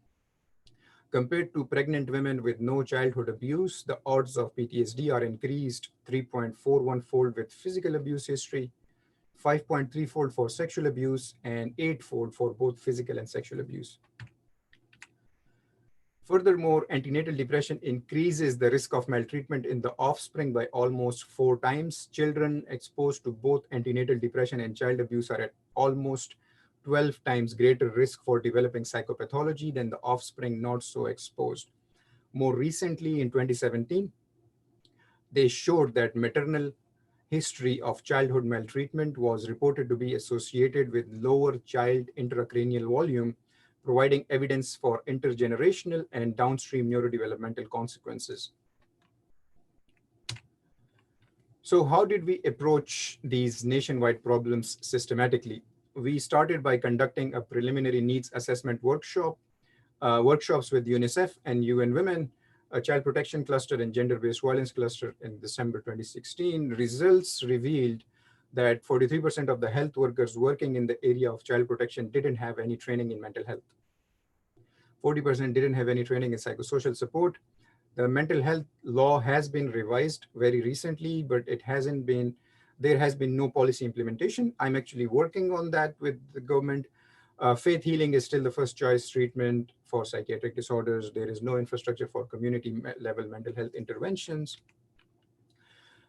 Speaker 7: Compared to pregnant women with no childhood abuse, the odds of PTSD are increased 3.41-fold with physical abuse history, 5.3-fold for sexual abuse, and 8-fold for both physical and sexual abuse. Furthermore, antenatal depression increases the risk of maltreatment in the offspring by almost 4 times. Children exposed to both antenatal depression and child abuse are at almost 12 times greater risk for developing psychopathology than the offspring not so exposed. More recently, in 2017, they showed that maternal history of childhood maltreatment was reported to be associated with lower child intracranial volume, providing evidence for intergenerational and downstream neurodevelopmental consequences. So how did we approach these nationwide problems systematically? We started by conducting a preliminary needs assessment workshops with UNICEF and UN Women, a child protection cluster and gender-based violence cluster in December 2016. Results revealed that 43% of the health workers working in the area of child protection didn't have any training in mental health. 40% didn't have any training in psychosocial support. The mental health law has been revised very recently, but there has been no policy implementation. I'm actually working on that with the government. Faith healing is still the first choice treatment for psychiatric disorders. There is no infrastructure for community level mental health interventions.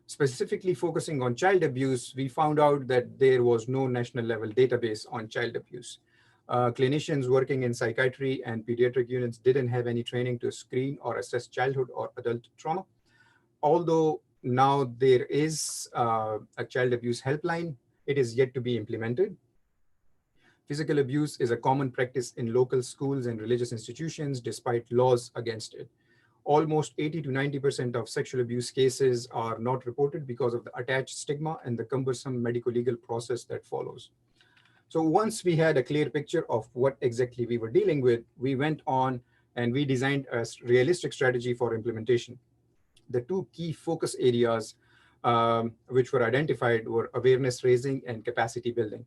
Speaker 7: Specifically focusing on child abuse, we found out that there was no national level database on child abuse. Clinicians working in psychiatry and pediatric units didn't have any training to screen or assess childhood or adult trauma. Although now there is a child abuse helpline, it is yet to be implemented. Physical abuse is a common practice in local schools and religious institutions despite laws against it. Almost 80 to 90% of sexual abuse cases are not reported because of the attached stigma and the cumbersome medico-legal process that follows. So once we had a clear picture of what exactly we were dealing with, we went on and we designed a realistic strategy for implementation. The two key focus areas which were identified were awareness raising and capacity building.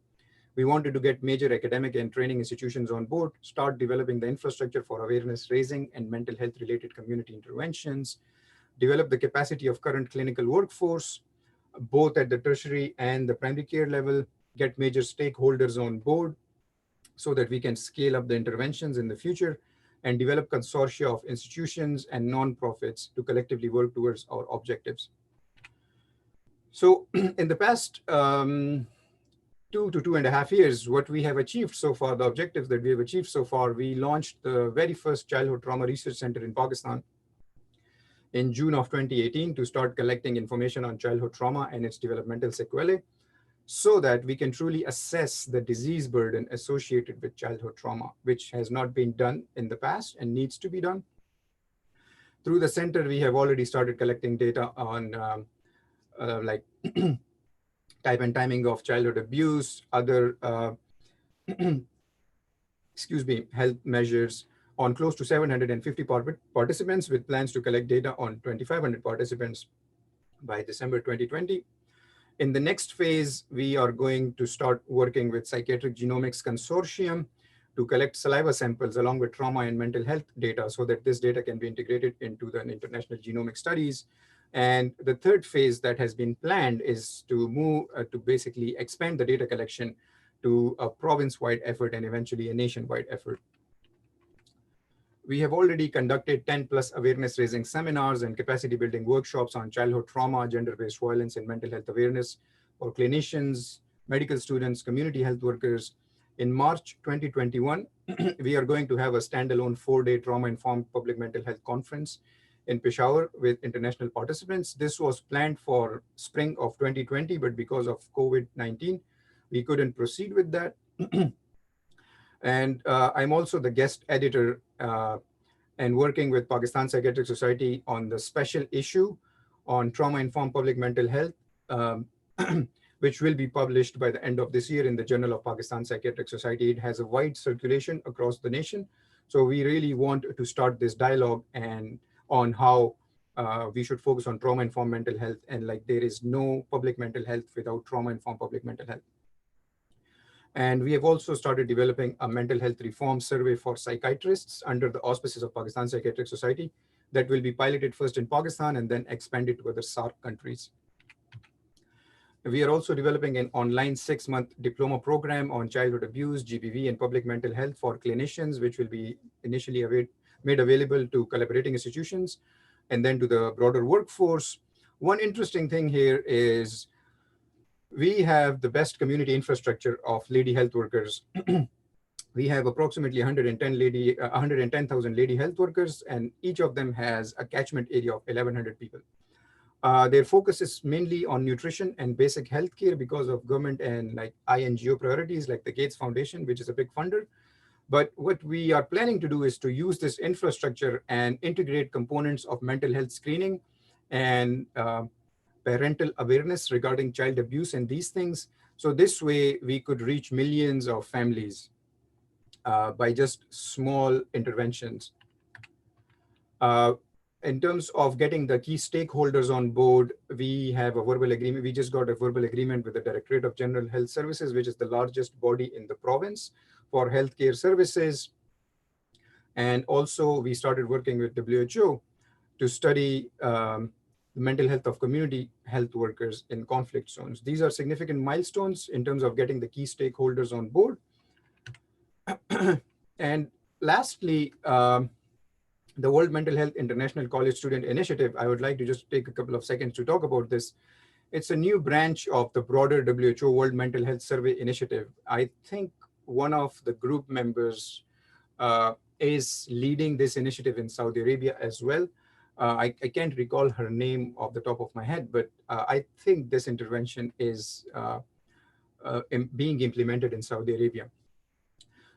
Speaker 7: We wanted to get major academic and training institutions on board, start developing the infrastructure for awareness raising and mental health related community interventions, develop the capacity of current clinical workforce, both at the tertiary and the primary care level, get major stakeholders on board so that we can scale up the interventions in the future, and develop consortia of institutions and nonprofits to collectively work towards our objectives. So in the past 2 to 2.5 years, what we have achieved so far, the objectives that we have achieved so far, we launched the very first Childhood Trauma Research Center in Pakistan in June of 2018 to start collecting information on childhood trauma and its developmental sequelae, so that we can truly assess the disease burden associated with childhood trauma, which has not been done in the past and needs to be done. Through the center, we have already started collecting data on like type and timing of childhood abuse, other health measures on close to 750 participants, with plans to collect data on 2,500 participants by December 2020. In the next phase, we are going to start working with Psychiatric Genomics Consortium to collect saliva samples along with trauma and mental health data so that this data can be integrated into the international genomic studies. And the third phase that has been planned is to move to basically expand the data collection to a province-wide effort and eventually a nationwide effort. We have already conducted 10 plus awareness raising seminars and capacity building workshops on childhood trauma, gender-based violence, and mental health awareness for clinicians, medical students, community health workers. In March 2021, we are going to have a standalone 4-day trauma-informed public mental health conference in Peshawar with international participants. This was planned for spring of 2020, but because of COVID-19, we couldn't proceed with that. And I'm also the guest editor and working with Pakistan Psychiatric Society on the special issue on trauma-informed public mental health, which will be published by the end of this year in the Journal of Pakistan Psychiatric Society. It has a wide circulation across the nation. So we really want to start this dialogue and on how we should focus on trauma-informed mental health, and like there is no public mental health without trauma-informed public mental health. And we have also started developing a mental health reform survey for psychiatrists under the auspices of Pakistan Psychiatric Society that will be piloted first in Pakistan and then expanded to other SAARC countries. We are also developing an online 6-month diploma program on childhood abuse, GBV, and public mental health for clinicians, which will be initially made available to collaborating institutions and then to the broader workforce. One interesting thing here is we have the best community infrastructure of lady health workers. We have approximately 110,000 lady health workers, and each of them has a catchment area of 1,100 people. Their focus is mainly on nutrition and basic healthcare because of government and like INGO priorities like the Gates Foundation, which is a big funder. But what we are planning to do is to use this infrastructure and integrate components of mental health screening and parental awareness regarding child abuse and these things. So this way we could reach millions of families by just small interventions. In terms of getting the key stakeholders on board, we have a verbal agreement. We just got a verbal agreement with the Directorate of General Health Services, which is the largest body in the province for healthcare services. And also we started working with WHO to study the mental health of community health workers in conflict zones. These are significant milestones in terms of getting the key stakeholders on board. And lastly, the World Mental Health International College Student Initiative, I would like to just take a couple of seconds to talk about this. It's a new branch of the broader WHO World Mental Health Survey Initiative. I think one of the group members is leading this initiative in Saudi Arabia as well. I can't recall her name off the top of my head, but I think this intervention is being implemented in Saudi Arabia.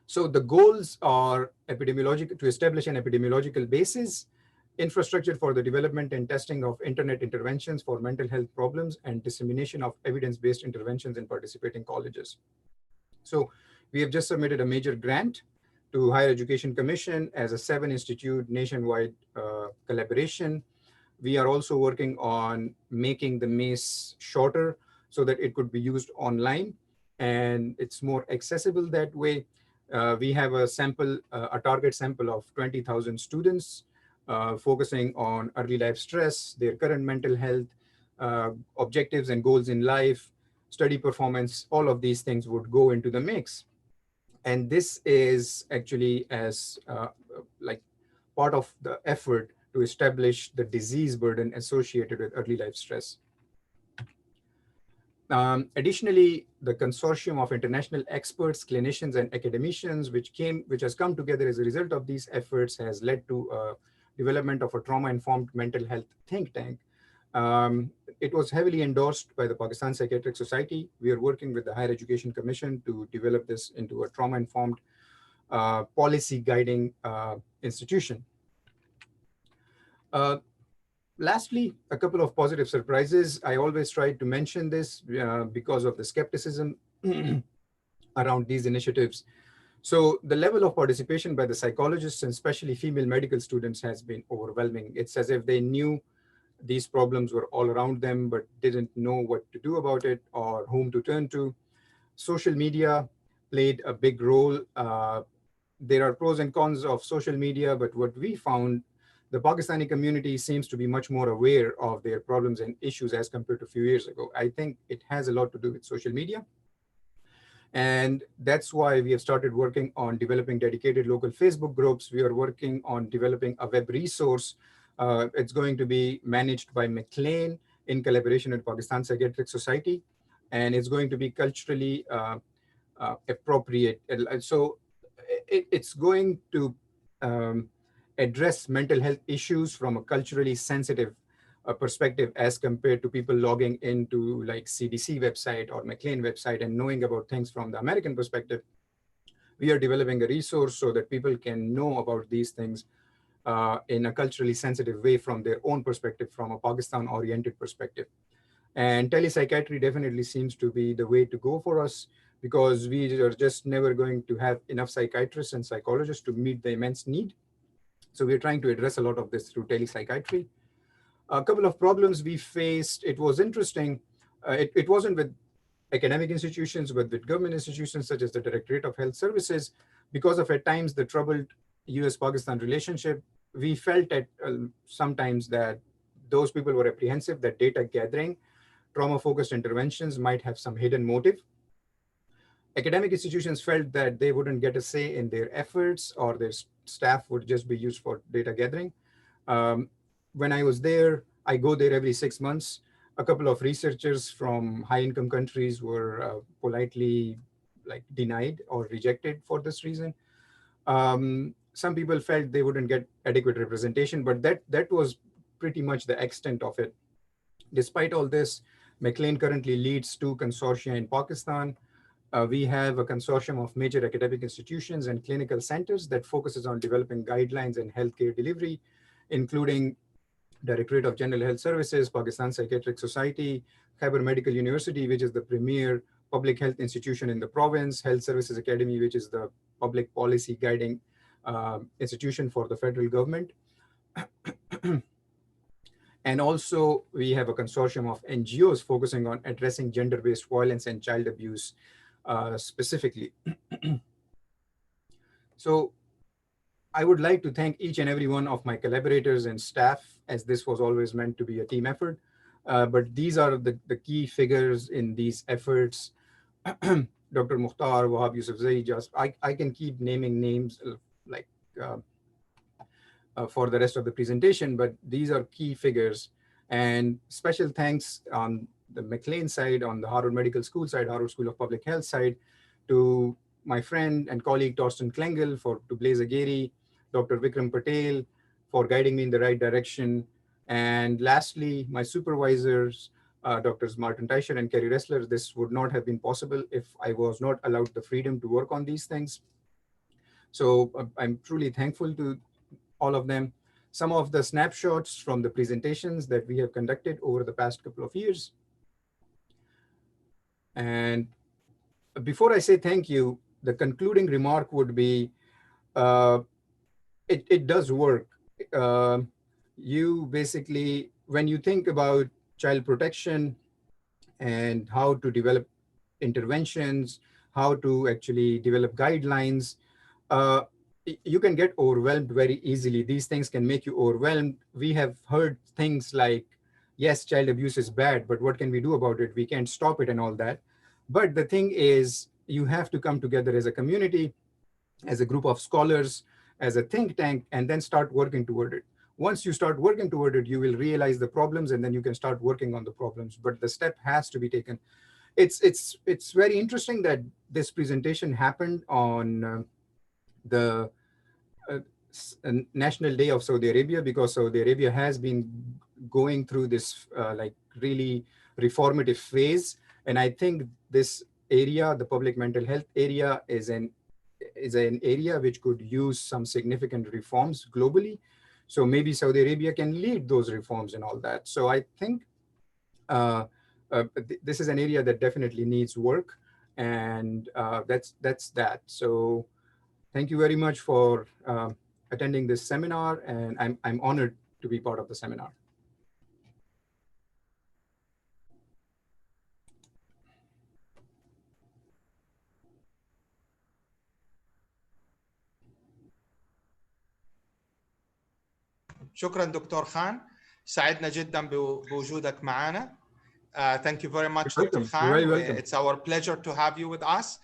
Speaker 7: So the goals are epidemiological, to establish an epidemiological basis, infrastructure for the development and testing of internet interventions for mental health problems, and dissemination of evidence-based interventions in participating colleges. So we have just submitted a major grant to Higher Education Commission as a 7-institute nationwide collaboration. We are also working on making the maze shorter so that it could be used online and it's more accessible that way. We have a sample, a target sample of 20,000 students focusing on early life stress, their current mental health, objectives and goals in life, study performance. All of these things would go into the mix. And this is actually as like part of the effort to establish the disease burden associated with early life stress. Additionally, the consortium of international experts, clinicians, and academicians, which has come together as a result of these efforts, has led to development of a trauma-informed mental health think tank. It was heavily endorsed by the Pakistan Psychiatric Society. We are working with the Higher Education Commission to develop this into a trauma-informed policy guiding institution. Lastly, a couple of positive surprises. I always try to mention this because of the skepticism around these initiatives. So the level of participation by the psychologists and especially female medical students has been overwhelming. It's as if they knew these problems were all around them, but didn't know what to do about it or whom to turn to. Social media played a big role. There are pros and cons of social media, but what we found, the Pakistani community seems to be much more aware of their problems and issues as compared to a few years ago. I think it has a lot to do with social media. And that's why we have started working on developing dedicated local Facebook groups. We are working on developing a web resource. It's going to be managed by McLean in collaboration with Pakistan Psychiatric Society. And it's going to be culturally appropriate. So it's going to address mental health issues from a culturally sensitive perspective as compared to people logging into like CDC website or McLean website and knowing about things from the American perspective. We are developing a resource so that people can know about these things in a culturally sensitive way from their own perspective, from a Pakistan-oriented perspective. And telepsychiatry definitely seems to be the way to go for us because we are just never going to have enough psychiatrists and psychologists to meet the immense need. So we're trying to address a lot of this through telepsychiatry. A couple of problems we faced, it was interesting. It wasn't with academic institutions, but with government institutions such as the Directorate of Health Services. Because of at times the troubled US-Pakistan relationship, we felt at sometimes that those people were apprehensive that data gathering, trauma-focused interventions might have some hidden motive. Academic institutions felt that they wouldn't get a say in their efforts or their staff would just be used for data gathering. When I was there, I go there every 6 months. A couple of researchers from high-income countries were politely denied or rejected for this reason. Some people felt they wouldn't get adequate representation, but that was pretty much the extent of it. Despite all this, McLean currently leads 2 consortia in Pakistan. We have a consortium of major academic institutions and clinical centers that focuses on developing guidelines and healthcare delivery, including Directorate of General Health Services, Pakistan Psychiatric Society, Khyber Medical University, which is the premier public health institution in the province, Health Services Academy, which is the public policy guiding institution for the federal government. And also we have a consortium of NGOs focusing on addressing gender-based violence and child abuse specifically. So I would like to thank each and every one of my collaborators and staff, as this was always meant to be a team effort. But these are the key figures in these efforts. Dr. Mukhtar, Wahab Yusufzai, just I can keep naming names like for the rest of the presentation, but these are key figures. And special thanks on the McLean side, on the Harvard Medical School side, Harvard School of Public Health side, to my friend and colleague Torsten Klengel, to Blaise Aguirre, Dr. Vikram Patel for guiding me in the right direction. And lastly, my supervisors, Drs. Martin Teicher and Kerry Ressler. This would not have been possible if I was not allowed the freedom to work on these things. So I'm truly thankful to all of them. Some of the snapshots from the presentations that we have conducted over the past couple of years. And before I say thank you, the concluding remark would be, it does work. You basically, when you think about child protection and how to develop interventions, how to actually develop guidelines, you can get overwhelmed very easily. These things can make you overwhelmed. We have heard things like, yes, child abuse is bad, but what can we do about it? We can't stop it and all that. But the thing is, you have to come together as a community, as a group of scholars, as a think tank, and then start working toward it. Once you start working toward it, you will realize the problems, and then you can start working on the problems. But the step has to be taken. It's very interesting that this presentation happened on the National Day of Saudi Arabia, because Saudi Arabia has been going through this like really reformative phase. And I think this area, the public mental health area, is an area which could use some significant reforms globally. So maybe Saudi Arabia can lead those reforms and all that. So I think this is an area that definitely needs work, and that's that. So thank you very much for attending this seminar, and I'm honored to be part of the seminar.
Speaker 6: شكرا دكتور خان، سعدنا جدا بوجودك معنا. Thank you very much, Dr. Khan. It's our pleasure to have you with us.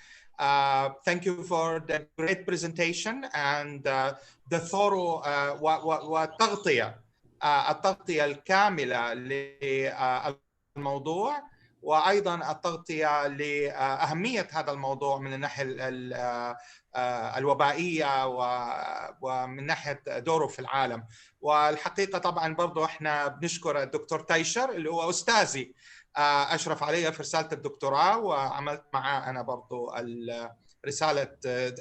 Speaker 6: Thank you for the great presentation and the thorough والتغطية الكاملة للموضوع، وأيضا التغطية لأهمية هذا الموضوع من الناحية الوبائية ومن ناحية دوره في العالم. والحقيقة طبعا برضو احنا بنشكر الدكتور تايشر اللي هو أستاذي، أشرف علي في رسالة الدكتوراه، وعملت معاه أنا برضو رسالة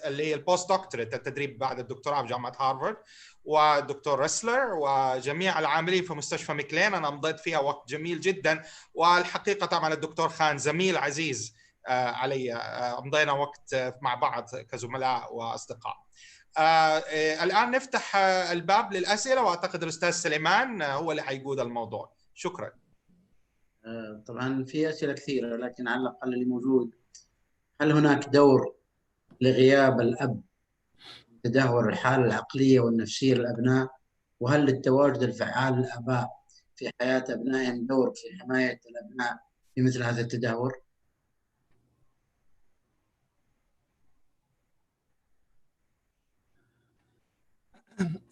Speaker 6: اللي هي البوست دكتوريت، التدريب بعد الدكتوراه في جامعة هارفارد، والدكتور ريسلر وجميع العاملين في مستشفى ميكلين. أنا مضيت فيها وقت جميل جدا، والحقيقة طبعا الدكتور خان زميل عزيز علي، مضينا وقت مع بعض كزملاء وأصدقاء. الآن نفتح الباب للأسئلة، وأعتقد الأستاذ سليمان هو اللي حيقود الموضوع. شكرا.
Speaker 3: طبعا في أسئلة كثيرة، لكن على الأقل اللي موجود، هل هناك دور لغياب الأب تدهور الحالة العقلية والنفسية للأبناء؟ وهل للتواجد الفعال للآباء في حياة أبنائهم دور في حماية الأبناء في مثل هذا التدهور؟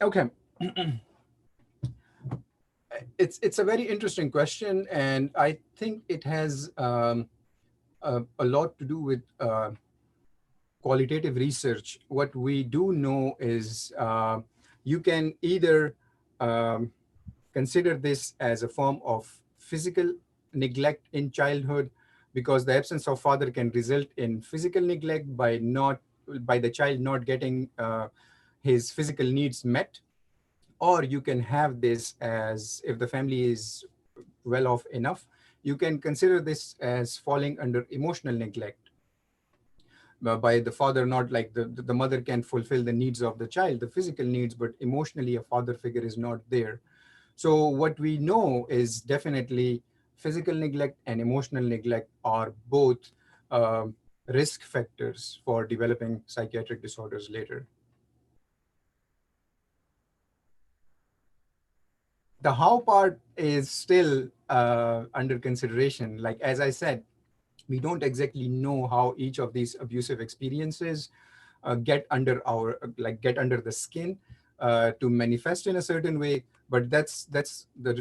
Speaker 7: Okay. It's a very interesting question, and I think it has a lot to do with qualitative research. What we do know is you can either consider this as a form of physical neglect in childhood, because the absence of father can result in physical neglect by the child not getting his physical needs met. Or you can have this as, if the family is well off enough, you can consider this as falling under emotional neglect by the father. Not like the mother can fulfill the needs of the child, the physical needs, but emotionally a father figure is not there. So what we know is definitely physical neglect and emotional neglect are both risk factors for developing psychiatric disorders later. the how part is still under consideration. Like, as I said, we don't exactly know how each of these abusive experiences get under the skin to manifest in a certain way. But that's the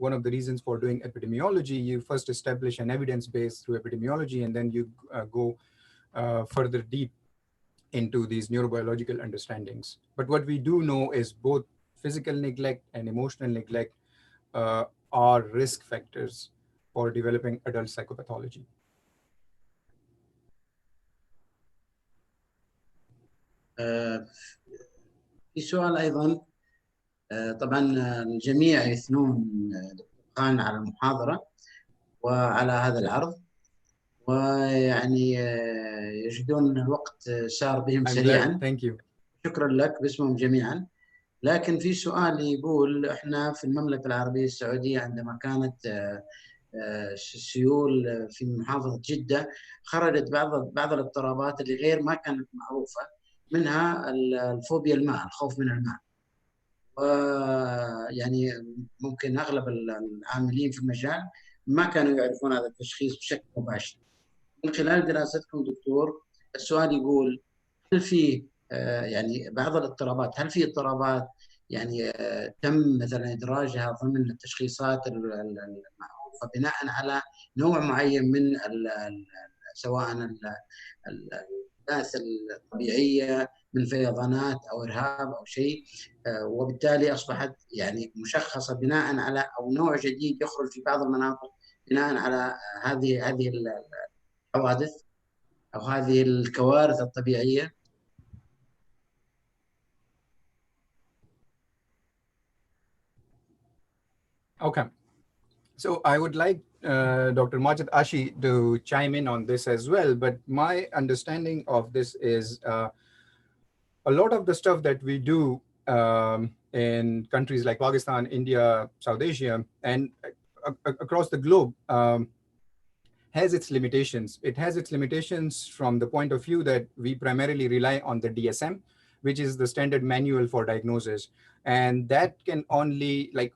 Speaker 7: one of the reasons for doing epidemiology. You first establish an evidence base through epidemiology, and then you go further deep into these neurobiological understandings. But what we do know is both physical neglect and emotional neglect are risk factors for developing adult psychopathology.
Speaker 3: في سؤال أيضا. طبعا الجميع يثنون دكتور خان على المحاضرة وعلى هذا العرض، ويعني يجدون أن الوقت سار بهم سريعا.
Speaker 7: Thank you.
Speaker 3: شكرا لك باسمهم جميعا. لكن في سؤال يقول احنا في المملكة العربية السعودية عندما كانت سيول في محافظة جدة خرجت بعض الاضطرابات اللي غير ما كانت معروفة، منها الفوبيا الماء، الخوف من الماء. ويعني ممكن أغلب العاملين في المجال ما كانوا يعرفون هذا التشخيص بشكل مباشر. من خلال دراستكم دكتور، السؤال يقول هل في يعني بعض الاضطرابات، هل في اضطرابات يعني تم مثلا إدراجها ضمن التشخيصات المعروفة بناء على نوع معين من سواء الأحداث الطبيعية من فيضانات أو إرهاب أو شيء، وبالتالي أصبحت يعني مشخصة بناء على أو نوع جديد يخرج في بعض المناطق بناء على هذه الحوادث أو هذه الكوارث الطبيعية؟
Speaker 7: Okay. So I would like Dr. Majid Ashi to chime in on this as well. But my understanding of this is a lot of the stuff that we do in countries like Pakistan, India, South Asia, and across the globe has its limitations. It has its limitations from the point of view that we primarily rely on the DSM, which is the standard manual for diagnosis. And that can only, like,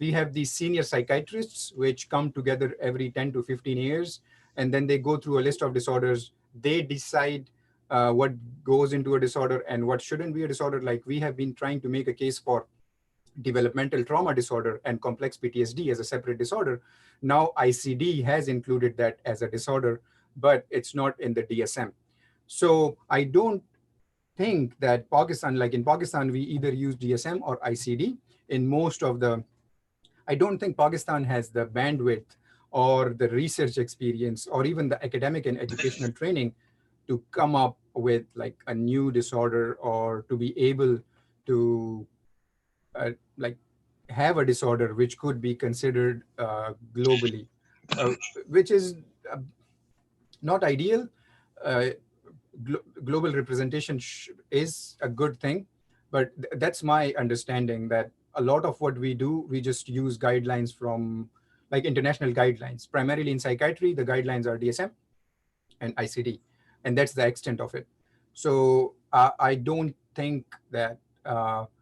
Speaker 7: we have these senior psychiatrists which come together every 10 to 15 years, and then they go through a list of disorders. They decide what goes into a disorder and what shouldn't be a disorder. Like, we have been trying to make a case for developmental trauma disorder and complex PTSD as a separate disorder. Now ICD has included that as a disorder, but it's not in the DSM. So I don't think that Pakistan, like in Pakistan, we either use DSM or ICD in most of the, I don't think Pakistan has the bandwidth or the research experience or even the academic and educational training to come up with like a new disorder or to be able to like have a disorder which could be considered globally, which is not ideal. Global representation is a good thing, but that's my understanding, that a lot of what we do, we just use guidelines from like international guidelines. Primarily in psychiatry, the guidelines are DSM and ICD, and that's the extent of it. So I don't think that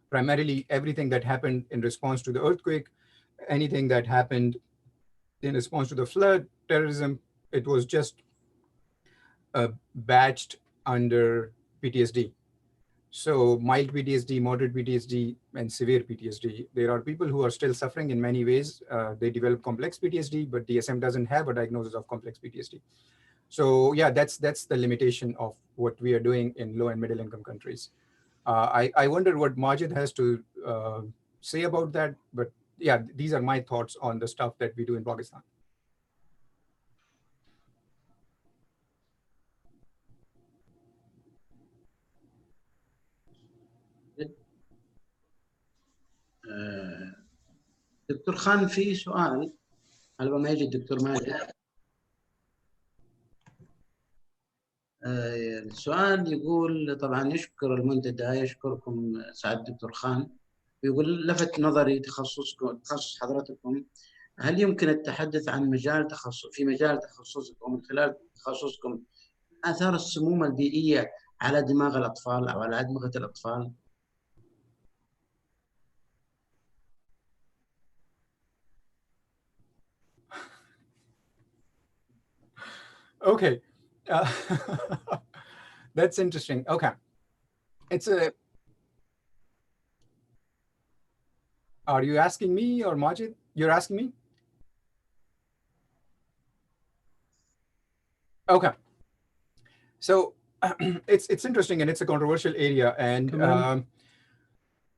Speaker 7: primarily everything that happened in response to the earthquake, anything that happened in response to the flood, terrorism, it was just batched under PTSD. So mild PTSD, moderate PTSD, and severe PTSD. There are people who are still suffering in many ways. They develop complex PTSD, but DSM doesn't have a diagnosis of complex PTSD. So yeah, that's the limitation of what we are doing in low and middle income countries. I wonder what Majid has to say about that, but yeah, these are my thoughts on the stuff that we do in Pakistan.
Speaker 3: دكتور خان، في سؤال على ما يجي الدكتور ماجد. السؤال يقول، طبعا يشكر المنتدى، يشكركم سعادة الدكتور خان، ويقول لفت نظري تخصص حضرتكم، هل يمكن التحدث عن في مجال تخصصكم من خلال تخصصكم آثار السموم البيئية على دماغ الأطفال أو على أدمغة الأطفال؟
Speaker 7: Okay. That's interesting. Okay. Are you asking me or Majid? You're asking me? Okay. So it's interesting, and it's a controversial area. And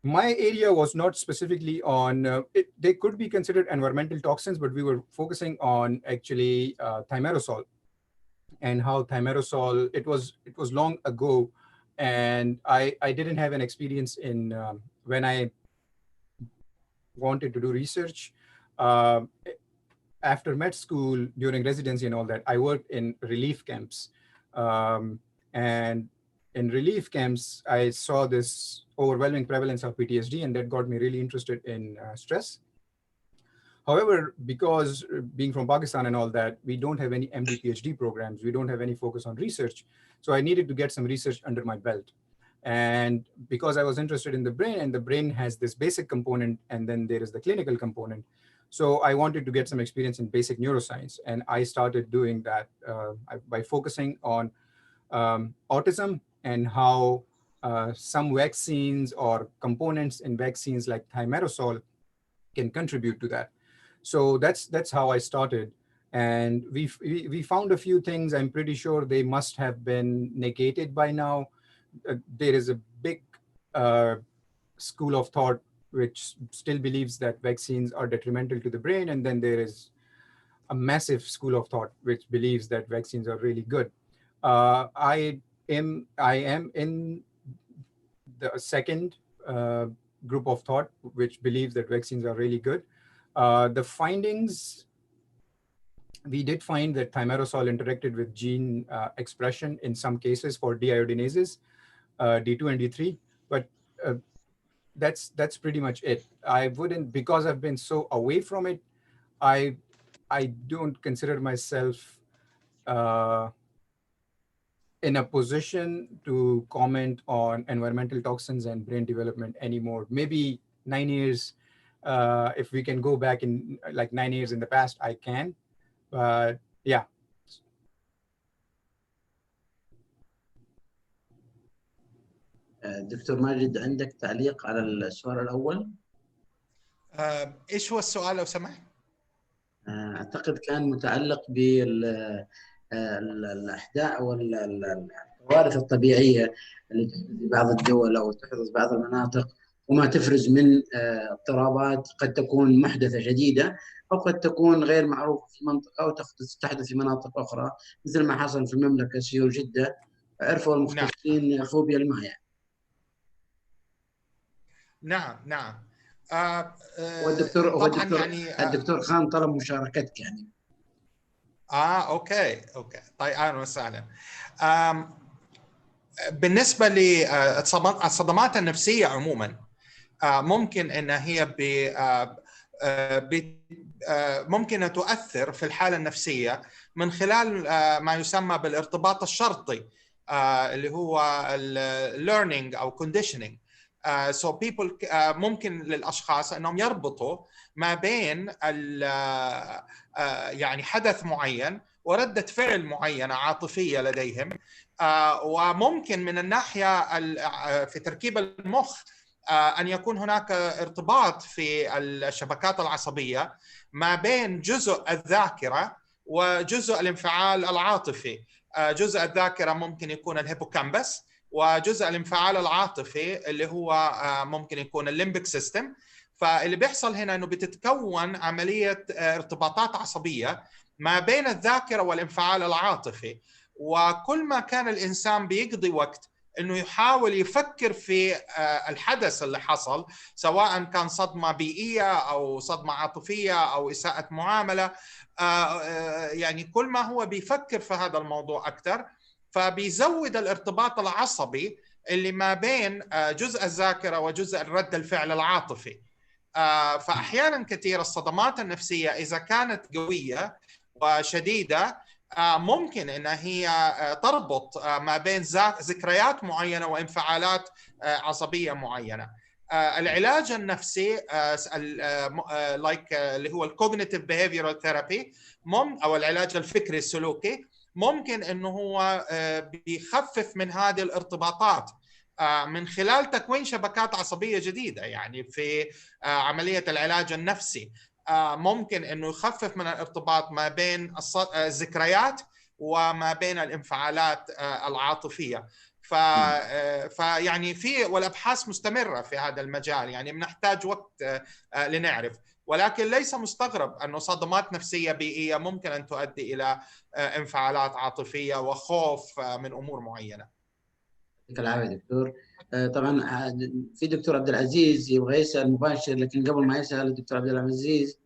Speaker 7: my area was not specifically on, they could be considered environmental toxins, but we were focusing on actually thimerosal, and how thimerosal, it was long ago. And I didn't have an experience in when I wanted to do research. After med school, during residency and all that, I worked in relief camps. And in relief camps, I saw this overwhelming prevalence of PTSD, and that got me really interested in stress. However, because being from Pakistan and all that, we don't have any MD PhD programs. We don't have any focus on research. So I needed to get some research under my belt. And because I was interested in the brain, and the brain has this basic component, and then there is the clinical component. So I wanted to get some experience in basic neuroscience. And I started doing that by focusing on autism, and how some vaccines or components in vaccines like thimerosal can contribute to that. So that's how I started. And we found a few things. I'm pretty sure they must have been negated by now. There is a big school of thought which still believes that vaccines are detrimental to the brain. And then there is a massive school of thought which believes that vaccines are really good. I am in the second group of thought, which believes that vaccines are really good. The findings, we did find that thimerosal interacted with gene expression in some cases for deiodinases, D2 and D3, but that's pretty much it. I wouldn't, because I've been so away from it, I don't consider myself in a position to comment on environmental toxins and brain development anymore. Maybe 9 years, if we can go back in like 9 years in the past, I can. But yeah.
Speaker 3: دكتور ماجد، عندك تعليق على السؤال الأول؟
Speaker 6: إيش هو السؤال لو سمحت؟
Speaker 3: أعتقد كان متعلق بالأحداث أو الكوارث الطبيعية اللي تحدث في بعض الدول أو تحدث في بعض المناطق، وما تفرز من اضطرابات قد تكون محدثة جديدة، أو قد تكون غير معروفة في منطقة أو تحدث في مناطق أخرى، مثل ما حصل في المملكة سيول جدة، عرفوا المختصين فوبيا الماء يعني.
Speaker 6: نعم.
Speaker 3: الدكتور خان طلب مشاركتك يعني.
Speaker 6: اوكي طيب، اهلا وسهلا. بالنسبه للصدمات النفسيه عموما، ممكن ان هي ممكن تؤثر في الحاله النفسيه من خلال ما يسمى بالارتباط الشرطي، اللي هو learning او conditioning. So people ممكن للأشخاص أنهم يربطوا ما بين يعني حدث معين وردة فعل معينة عاطفية لديهم، وممكن من الناحية في تركيب المخ أن يكون هناك ارتباط في الشبكات العصبية ما بين جزء الذاكرة وجزء الانفعال العاطفي. جزء الذاكرة ممكن يكون الهيبوكامبس، وجزء الانفعال العاطفي اللي هو ممكن يكون الليمبيك سيستم. فاللي بيحصل هنا انه بتتكون عملية ارتباطات عصبية ما بين الذاكرة والانفعال العاطفي، وكل ما كان الإنسان بيقضي وقت انه يحاول يفكر في الحدث اللي حصل، سواء كان صدمة بيئية او صدمة عاطفية او إساءة معاملة، يعني كل ما هو بيفكر في هذا الموضوع أكثر، فبيزود الارتباط العصبي اللي ما بين جزء الذاكرة وجزء رد الفعل العاطفي. فأحيانا كثير الصدمات النفسية إذا كانت قوية وشديدة ممكن أن هي تربط ما بين ذكريات معينة وانفعالات عصبية معينة. العلاج النفسي اللي هو الكوجنيتيف بيهيفيرال ثيرابي أو العلاج الفكري السلوكي ممكن أنه هو بيخفف من هذه الارتباطات من خلال تكوين شبكات عصبية جديدة، يعني في عملية العلاج النفسي ممكن أنه يخفف من الارتباط ما بين الذكريات وما بين الانفعالات العاطفية. فيعني في والابحاث مستمره في هذا المجال، يعني بنحتاج وقت لنعرف، ولكن ليس مستغرب انه صدمات نفسيه بيئيه ممكن ان تؤدي الى انفعالات عاطفيه وخوف من امور معينه.
Speaker 3: يعطيك العافيه دكتور. طبعا في دكتور عبد العزيز يبغى يسال مباشر، لكن قبل ما يسال الدكتور عبد العزيز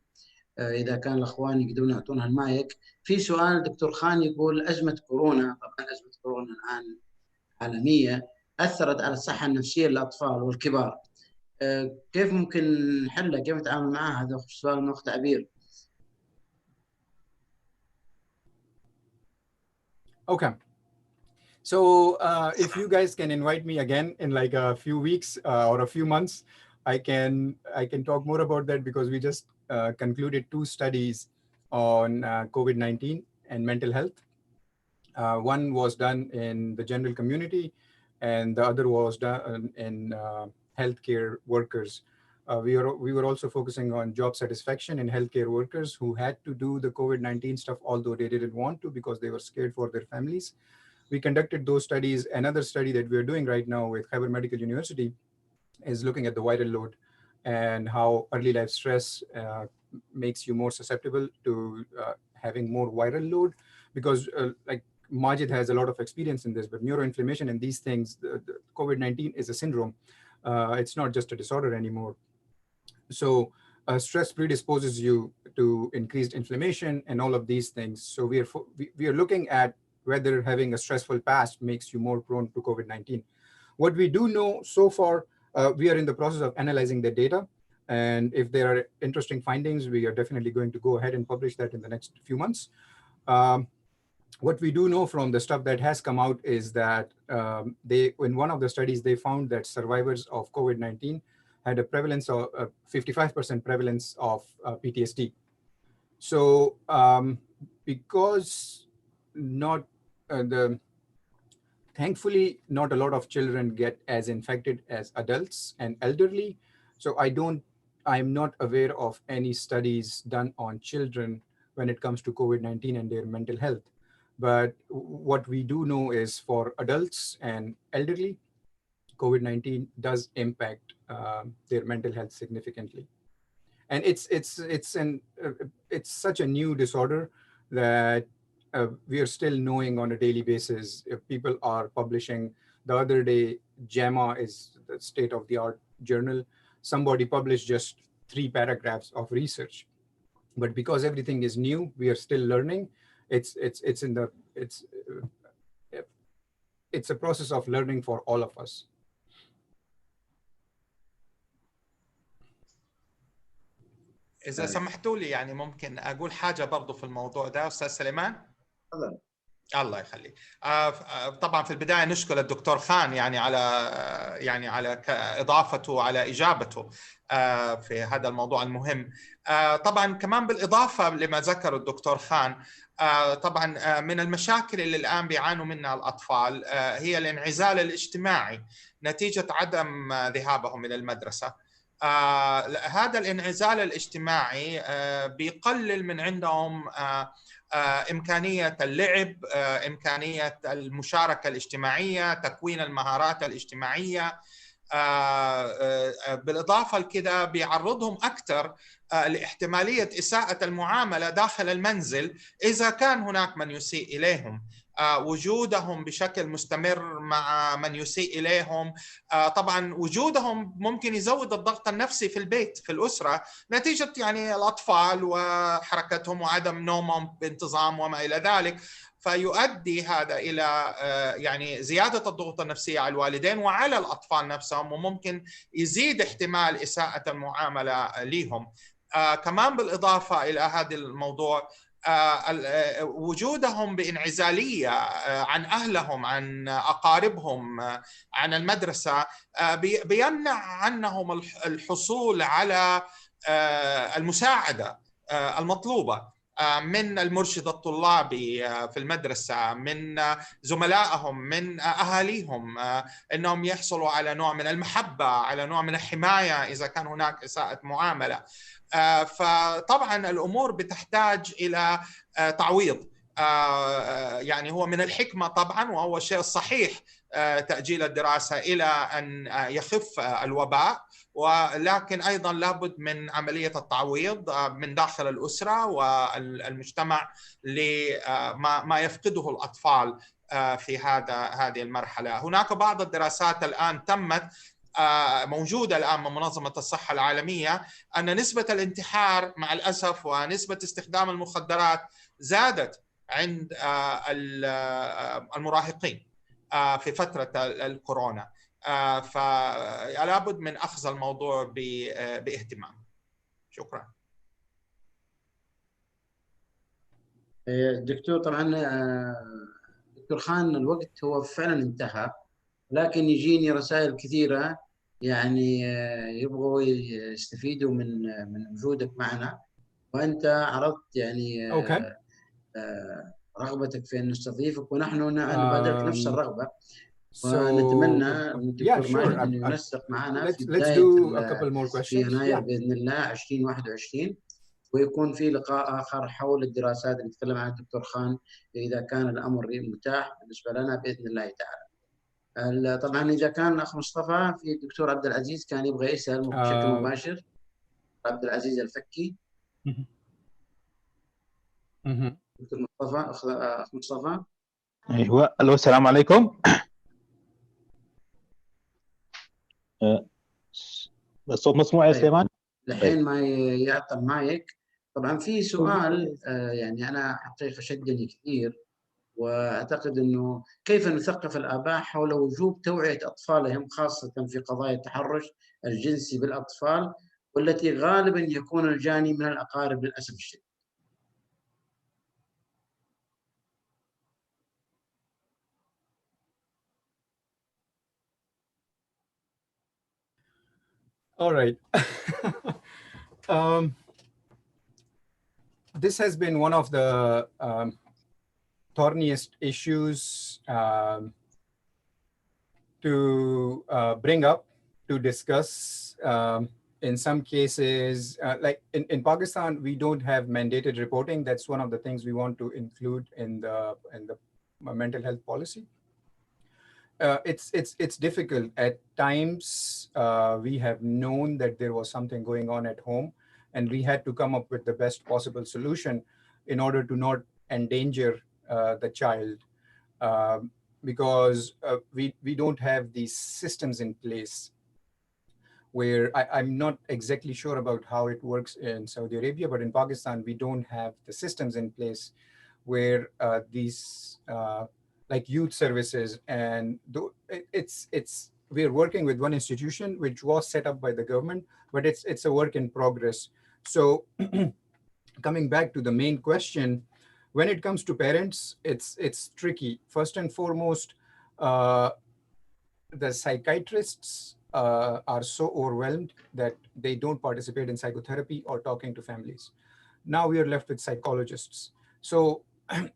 Speaker 3: اذا كان الاخوان يقدرون يعطونا المايك، في سؤال دكتور خان يقول ازمه كورونا، طبعا ازمه كورونا الان عالميه، اثرت على الصحه النفسيه للاطفال والكبار. كيف ممكن نحلها؟ كيف نتعامل معها؟ هذا سؤال من اخت عبير.
Speaker 7: Okay. So if you guys can invite me again in like a few weeks or a few months, I can talk more about that, because we just concluded 2 studies on COVID-19 and mental health. One was done in the general community, and the other was done in healthcare workers. We were also focusing on job satisfaction in healthcare workers who had to do the COVID-19 stuff, although they didn't want to because they were scared for their families. We conducted those studies. Another study that we're doing right now with Khyber Medical University is looking at the viral load and how early life stress makes you more susceptible to having more viral load, because like Majid has a lot of experience in this, but neuroinflammation and these things, the COVID-19 is a syndrome. It's not just a disorder anymore. So stress predisposes you to increased inflammation and all of these things. So we are looking at whether having a stressful past makes you more prone to COVID-19. What we do know so far, we are in the process of analyzing the data. And if there are interesting findings, we are definitely going to go ahead and publish that in the next few months. What we do know from the stuff that has come out is that in one of the studies, they found that survivors of COVID-19 had a prevalence of 55% prevalence of PTSD. So because thankfully, not a lot of children get as infected as adults and elderly. So I'm not aware of any studies done on children when it comes to COVID-19 and their mental health. But what we do know is for adults and elderly, COVID-19 does impact their mental health significantly. And it's such a new disorder that we are still knowing on a daily basis. If people are publishing, the other day, JAMA is the state-of-the-art journal. Somebody published just 3 paragraphs of research, but because everything is new, we are still learning. It's a process of learning for all of us.
Speaker 6: إذا سمحتوا لي يعني ممكن أقول حاجة برضو في الموضوع ده أستاذ سليمان؟ الله يخليك. طبعا في البداية نشكر الدكتور خان يعني على إضافته على إجابته في هذا الموضوع المهم. طبعا كمان بالإضافة لما ذكر الدكتور خان، طبعا من المشاكل اللي الآن بيعانوا منها الأطفال هي الانعزال الاجتماعي نتيجة عدم ذهابهم إلى المدرسة. هذا الانعزال الاجتماعي بيقلل من عندهم إمكانية اللعب، إمكانية المشاركة الاجتماعية، تكوين المهارات الاجتماعية. بالإضافة لكده بيعرضهم أكثر لاحتمالية إساءة المعاملة داخل المنزل إذا كان هناك من يسيء إليهم. وجودهم بشكل مستمر مع من يسيء إليهم، طبعا وجودهم ممكن يزود الضغط النفسي في البيت في الأسرة نتيجة يعني الأطفال وحركتهم وعدم نومهم بانتظام وما إلى ذلك، فيؤدي هذا إلى يعني زيادة الضغوط النفسية على الوالدين وعلى الأطفال نفسهم، وممكن يزيد احتمال إساءة المعاملة لهم. كمان بالإضافة إلى هذا الموضوع، وجودهم بانعزالية عن أهلهم، عن أقاربهم، عن المدرسة، بيمنع عنهم الحصول على المساعدة المطلوبة. من المرشد الطلابي في المدرسة، من زملائهم، من أهاليهم، أنهم يحصلوا على نوع من المحبة، على نوع من الحماية إذا كان هناك إساءة معاملة. فطبعا الأمور بتحتاج إلى تعويض. يعني هو من الحكمة طبعا، وهو الشيء الصحيح، تأجيل الدراسة إلى أن يخف الوباء، ولكن أيضا لابد من عملية التعويض من داخل الأسرة والمجتمع لما يفقده الأطفال في هذه المرحلة. هناك بعض الدراسات الآن تمت موجودة الآن من منظمة الصحة العالمية، أن نسبة الانتحار مع الأسف ونسبة استخدام المخدرات زادت عند المراهقين في فترة الكورونا. فلا بد من أخذ الموضوع باهتمام. شكرا.
Speaker 3: دكتور، طبعا دكتور خان، الوقت هو فعلا انتهى، لكن يجيني رسائل كثيرة يعني يبغوا يستفيدوا من وجودك معنا، وأنت عرضت يعني رغبتك في أن نستضيفك، ونحن نبادرك نفس الرغبة، ونتمنى من الدكتور ماجد أنه ينسق معنا في بداية في يناير بإذن الله 2021، ويكون في لقاء آخر حول الدراسات اللي تكلم عنها الدكتور خان إذا كان الأمر متاح بالنسبة لنا بإذن الله تعالى. طبعا إذا كان الأخ مصطفى، في الدكتور عبد العزيز كان يبغى يسأل بشكل مباشر. عبد العزيز الفكي. دكتور مصطفى، أخ مصطفى.
Speaker 8: أيوة، ألو، السلام عليكم. الصوت مسموع يا سليمان؟
Speaker 3: الحين ما يعطى المايك. طبعا في سؤال يعني أنا حقيقة شدني كثير، وأعتقد أنه كيف نثقف الآباء حول وجوب توعية أطفالهم خاصة في قضايا التحرش الجنسي بالأطفال، والتي غالبا يكون الجاني من الأقارب للأسف الشديد.
Speaker 7: All right. This has been one of the thorniest issues to bring up, to discuss. In some cases, like in Pakistan, we don't have mandated reporting. That's one of the things we want to include in the mental health policy. It's difficult at times. We have known that there was something going on at home, and we had to come up with the best possible solution in order to not endanger the child, because we don't have these systems in place. Where I'm not exactly sure about how it works in Saudi Arabia, but in Pakistan, we don't have the systems in place where these like youth services, and we're working with one institution which was set up by the government, but it's a work in progress. So coming back to the main question, when it comes to parents, it's tricky. First and foremost, the psychiatrists are so overwhelmed that they don't participate in psychotherapy or talking to families. Now we are left with psychologists. So,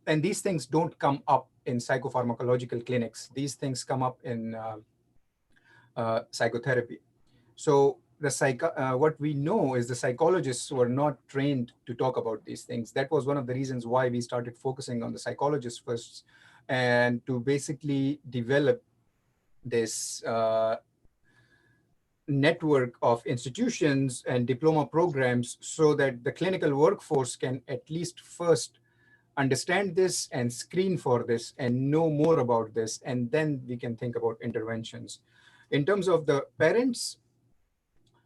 Speaker 7: and these things don't come up in psychopharmacological clinics. These things come up in psychotherapy. So what we know is the psychologists were not trained to talk about these things. That was one of the reasons why we started focusing on the psychologists first, and to basically develop this network of institutions and diploma programs so that the clinical workforce can at least first understand this and screen for this and know more about this, and then we can think about interventions. In terms of the parents,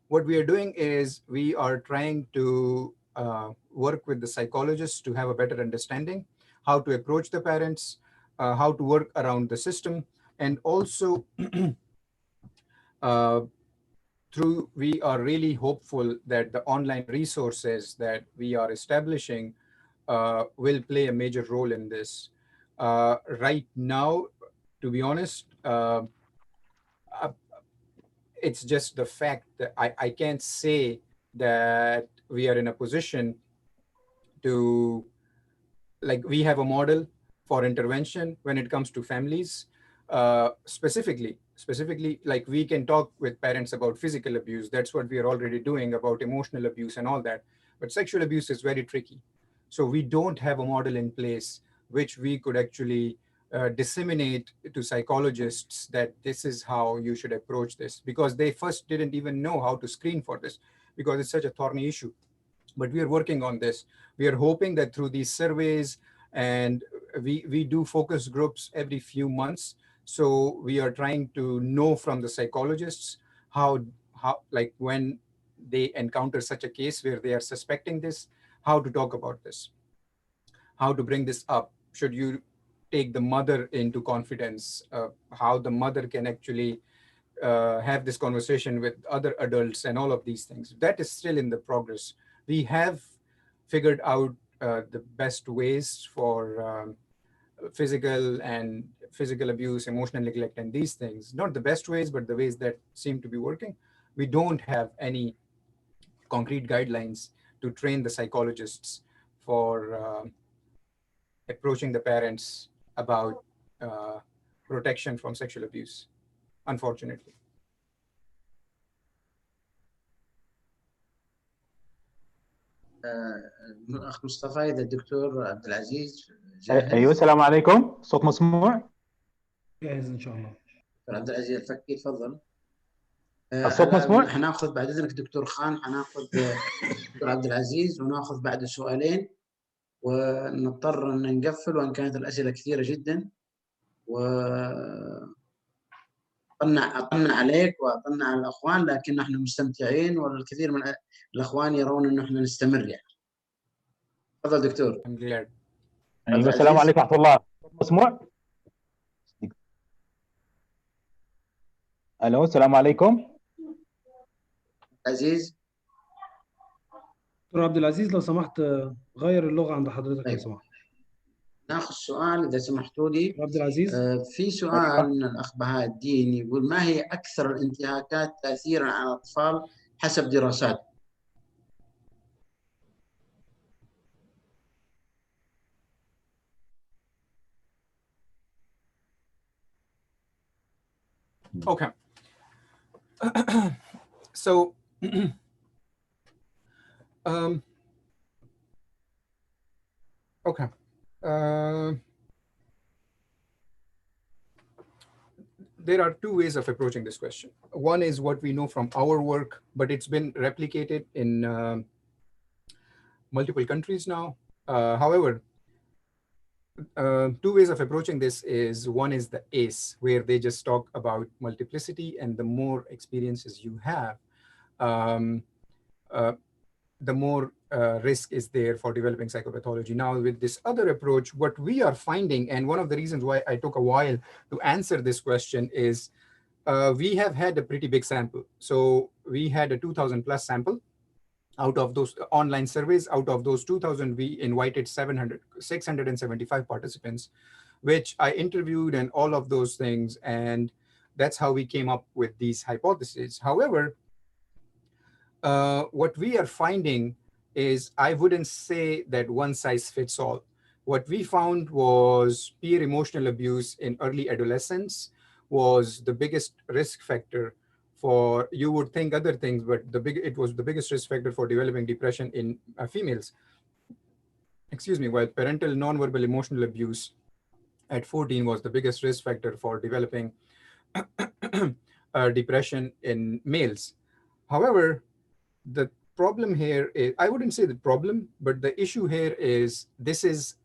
Speaker 7: what we are doing is we are trying to work with the psychologists to have a better understanding how to approach the parents, how to work around the system, and also we are really hopeful that the online resources that we are establishing will play a major role in this. Right now, to be honest, it's just the fact that I can't say that we are in a position to, like, we have a model for intervention when it comes to families. Specifically, like, we can talk with parents about physical abuse. That's what we are already doing, about emotional abuse and all that. But sexual abuse is very tricky. So we don't have a model in place which we could actually disseminate to psychologists that this is how you should approach this, because they first didn't even know how to screen for this, because it's such a thorny issue. But we are working on this. We are hoping that through these surveys, and we do focus groups every few months. So we are trying to know from the psychologists how like, when they encounter such a case where they are suspecting this, how to talk about this, how to bring this up. Should you take the mother into confidence, how the mother can actually have this conversation with other adults and all of these things. That is still in the progress. We have figured out the best ways for physical abuse, emotional neglect, and these things. Not the best ways, but the ways that seem to be working. We don't have any concrete guidelines to train the psychologists for approaching the parents about protection from sexual abuse, unfortunately.
Speaker 3: الأخ مصطفى، إذا الدكتور عبد العزيز جاهز.
Speaker 8: ايوه السلام عليكم، صوت مسموع؟
Speaker 4: جاهز ان شاء الله.
Speaker 3: دكتور عبد العزيز الفكي تفضل.
Speaker 8: الصوت مسموع؟
Speaker 3: حناخذ بعد إذنك دكتور خان، حناخذ دكتور عبد العزيز وناخذ بعد سؤالين ونضطر ان نقفل، وان كانت الاسئله كثيره جدا، أطلنا عليك وأطلنا على الأخوان، لكن نحن مستمتعين والكثير من الأخوان يرون أنه إحنا نستمر يعني. تفضل دكتور.
Speaker 8: أيوة السلام عليكم ورحمة الله. مسموع؟ ألو السلام عليكم.
Speaker 3: عزيز.
Speaker 4: دكتور عبد العزيز لو سمحت غير اللغة عند حضرتك لو سمحت.
Speaker 3: ناخذ سؤال إذا سمحتوا لي.
Speaker 4: عبد العزيز.
Speaker 3: في سؤال من الأخ بهاء الدين يقول: ما هي أكثر الانتهاكات تأثيرا على الأطفال حسب دراسات؟
Speaker 7: Okay. So, okay. There are two ways of approaching this question. One is what we know from our work, but it's been replicated in multiple countries now. However, two ways of approaching this is, one is the ACE, where they just talk about multiplicity, and the more experiences you have, the more risk is there for developing psychopathology. Now, with this other approach, what we are finding, and one of the reasons why I took a while to answer this question is, we have had a pretty big sample. So we had a 2,000 plus sample. Out of those online surveys, out of those 2,000, we invited 675 participants, which I interviewed and all of those things. And that's how we came up with these hypotheses. However, what we are finding is, I wouldn't say that one size fits all. What we found was peer emotional abuse in early adolescence was the biggest risk factor for, you would think other things, but it was the biggest risk factor for developing depression in females. Excuse me, while parental nonverbal emotional abuse at 14 was the biggest risk factor for developing depression in males. However, the problem here is, I wouldn't say the problem, but the issue here is, this is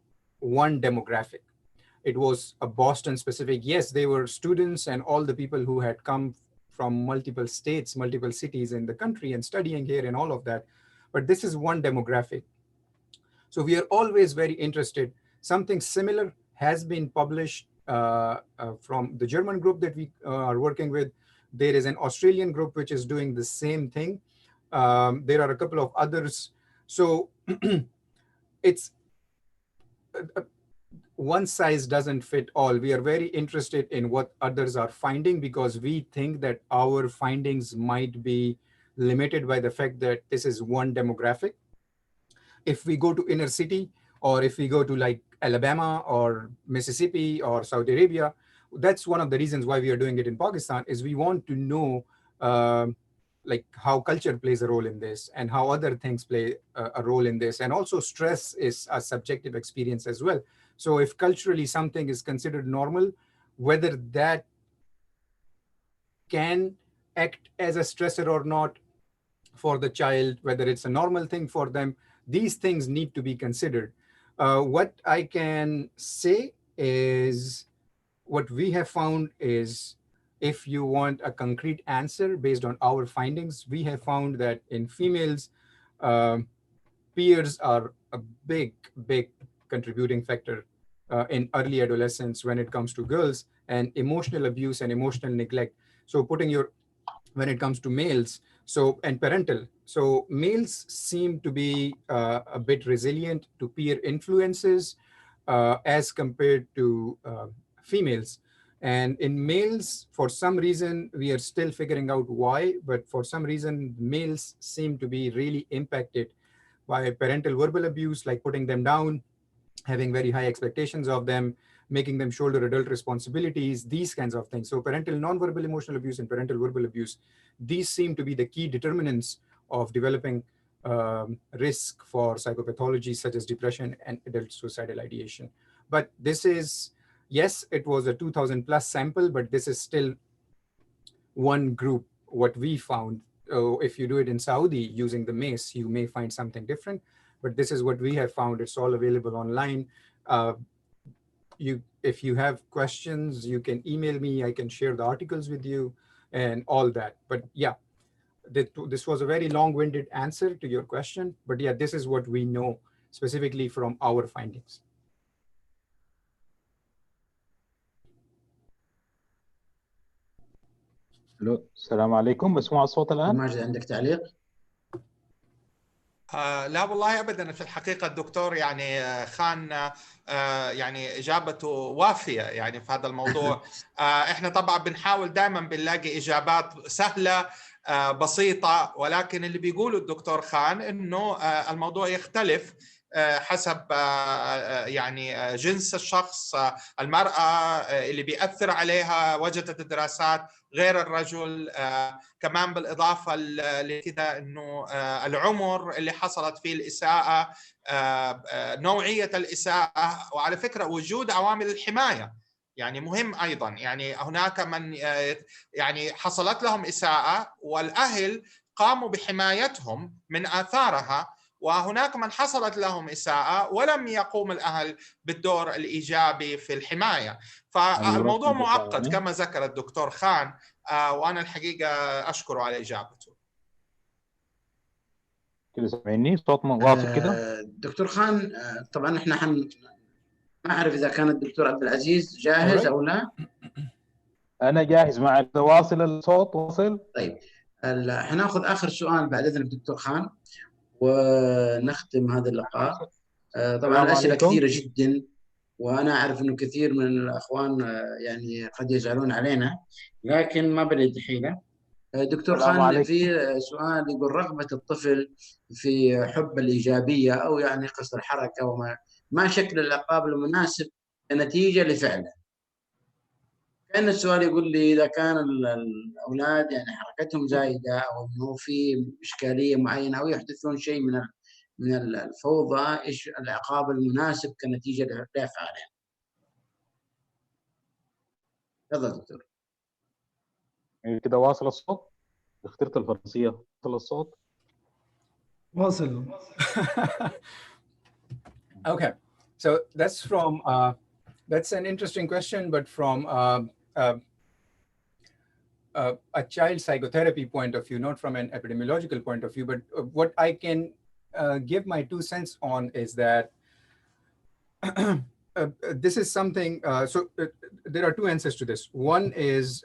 Speaker 7: one demographic. It was a Boston specific. Yes, they were students and all the people who had come from multiple states, multiple cities in the country and studying here and all of that. But this is one demographic. So we are always very interested. Something similar has been published from the German group that we are working with. There is an Australian group which is doing the same thing. There are a couple of others. So it's one size doesn't fit all. We are very interested in what others are finding, because we think that our findings might be limited by the fact that this is one demographic. If we go to inner city, or if we go to like Alabama or Mississippi or Saudi Arabia, that's one of the reasons why we are doing it in Pakistan, is we want to know like how culture plays a role in this and how other things play a role in this. And also stress is a subjective experience as well. So if culturally something is considered normal, whether that can act as a stressor or not for the child, whether it's a normal thing for them, these things need to be considered. What I can say is, what we have found is, if you want a concrete answer based on our findings, we have found that in females, peers are a big contributing factor in early adolescence when it comes to girls, and emotional abuse and emotional neglect. So when it comes to males, and parental, so males seem to be a bit resilient to peer influences as compared to females. And in males, for some reason, we are still figuring out why, but for some reason, males seem to be really impacted by parental verbal abuse, like putting them down, having very high expectations of them, making them shoulder adult responsibilities, these kinds of things. So parental nonverbal emotional abuse and parental verbal abuse, these seem to be the key determinants of developing risk for psychopathology such as depression and adult suicidal ideation. But this is, yes, it was a 2,000 plus sample, but this is still one group, what we found. If you do it in Saudi using the MACE, you may find something different, but this is what we have found. It's all available online. If you have questions, you can email me. I can share the articles with you and all that. But yeah, this was a very long-winded answer to your question. But yeah, this is what we know specifically from our findings.
Speaker 8: الو السلام عليكم، مسموع الصوت الآن؟
Speaker 3: ماجد عندك تعليق؟
Speaker 6: لا والله ابدا. في الحقيقه الدكتور يعني خان يعني اجابته وافيه يعني في هذا الموضوع. احنا طبعا بنحاول دائما بنلاقي اجابات سهله بسيطه، ولكن اللي بيقوله الدكتور خان انه الموضوع يختلف حسب يعني جنس الشخص، المرأة اللي بيأثر عليها، وجدت الدراسات غير الرجل. كمان بالإضافة لكذا أنه العمر اللي حصلت فيه الإساءة، نوعية الإساءة، وعلى فكرة وجود عوامل الحماية يعني مهم أيضا. يعني هناك من يعني حصلت لهم إساءة والأهل قاموا بحمايتهم من آثارها، وهناك من حصلت لهم إساءة ولم يقوم الأهل بالدور الإيجابي في الحماية. فالموضوع معقد كما ذكر الدكتور خان، وأنا الحقيقة أشكره على إجابته.
Speaker 8: كده سامعني؟ صوت واصل كده؟
Speaker 3: دكتور خان، طبعا احنا ما أعرف إذا كان الدكتور عبد العزيز جاهز أو لا.
Speaker 8: أنا جاهز معك، واصل الصوت واصل؟
Speaker 3: طيب حناخذ آخر سؤال بعد إذن الدكتور خان ونختم هذا اللقاء. طبعا الأسئلة كثيرة جدا، وأنا أعرف أنه كثير من الأخوان يعني قد يزعلون علينا، لكن ما بلد حيلة. دكتور خان، في سؤال يقول: رغبة الطفل في حب الإيجابية أو يعني قصد الحركة، ما شكل العقاب المناسب كنتيجة لفعله؟ كأن السؤال يقول لي إذا كان الأولاد يعني حركتهم زايدة أو إنه في إشكالية معينة أو يحدثون شيء من الفوضى، إيش العقاب المناسب كنتيجة لأفعالهم؟ تفضل دكتور.
Speaker 8: كده واصل الصوت؟ اخترت الفرنسية. واصل الصوت؟
Speaker 4: واصل.
Speaker 7: Okay, so that's an interesting question, but from a child psychotherapy point of view, not from an epidemiological point of view. But what I can give my 2 cents on is that this is something, there are 2 answers to this. One is,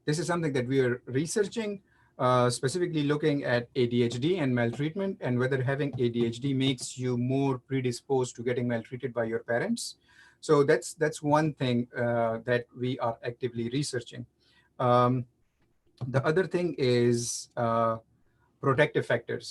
Speaker 7: this is something that we are researching, specifically looking at ADHD and maltreatment, and whether having ADHD makes you more predisposed to getting maltreated by your parents. So that's one thing that we are actively researching. The other thing is protective factors.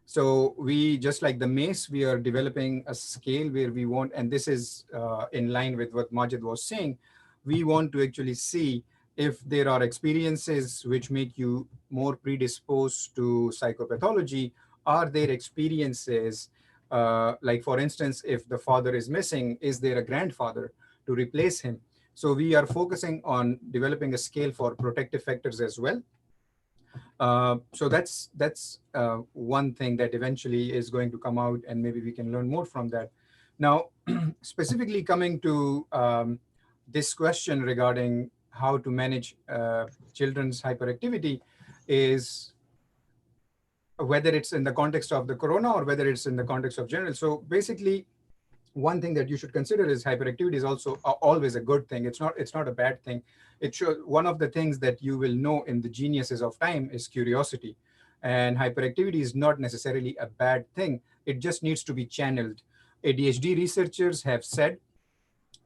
Speaker 7: So we, just like the MACE, we are developing a scale where we want, and this is in line with what Majid was saying, we want to actually see if there are experiences which make you more predisposed to psychopathology. Are there experiences, like for instance, if the father is missing, is there a grandfather to replace him? So we are focusing on developing a scale for protective factors as well. So that's one thing that eventually is going to come out, and maybe we can learn more from that. Now, specifically coming to this question regarding how to manage children's hyperactivity, is whether it's in the context of the corona or whether it's in the context of general. So basically, one thing that you should consider is hyperactivity is also always a good thing. It's not a bad thing. It should, one of the things that you will know in the geniuses of time is curiosity, and hyperactivity is not necessarily a bad thing. It just needs to be channeled. ADHD researchers have said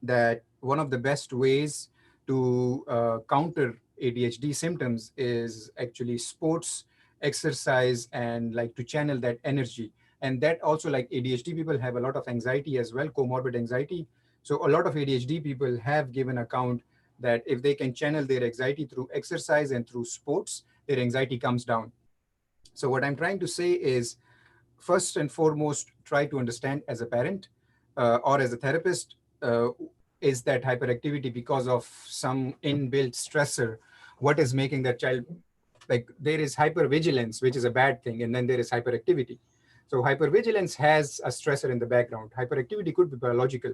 Speaker 7: that one of the best ways to counter ADHD symptoms is actually sports, exercise, and like to channel that energy. And that also, like ADHD people have a lot of anxiety as well, comorbid anxiety. So a lot of ADHD people have given account that if they can channel their anxiety through exercise and through sports, their anxiety comes down. So what I'm trying to say is, first and foremost, try to understand as a parent or as a therapist, is that hyperactivity because of some inbuilt stressor? What is making that child, like there is hypervigilance, which is a bad thing, and then there is hyperactivity. So hypervigilance has a stressor in the background. Hyperactivity could be biological.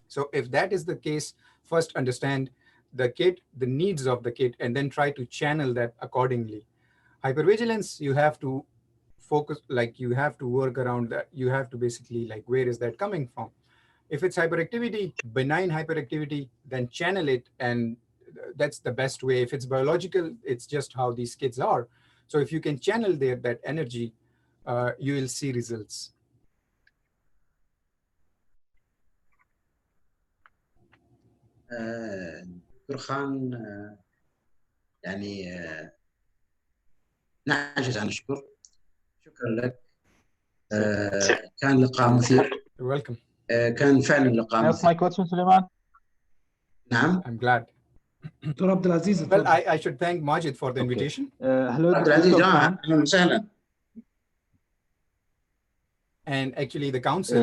Speaker 7: So if that is the case, first understand the kid, the needs of the kid, and then try to channel that accordingly. Hypervigilance, you have to focus, like you have to work around that. You have to basically like, where is that coming from? If it's hyperactivity, benign hyperactivity, then channel it, and that's the best way. If it's biological, it's just how these kids are. So if you can channel that energy, you will see results.
Speaker 3: دكتور خان، يعني نعجز عن الشكر. شكرا لك. كان لقاء مثير.
Speaker 7: You're welcome.
Speaker 3: كان فعلا لقاء
Speaker 8: That's my question, Suleiman.
Speaker 3: نعم.
Speaker 7: I'm glad.
Speaker 4: دكتور عبد العزيز،
Speaker 7: Well, I should thank Majid for the invitation.
Speaker 8: Hello,
Speaker 3: عبد العزيز،
Speaker 8: Dr. Khan.
Speaker 3: أهلا وسهلا.
Speaker 7: And actually the council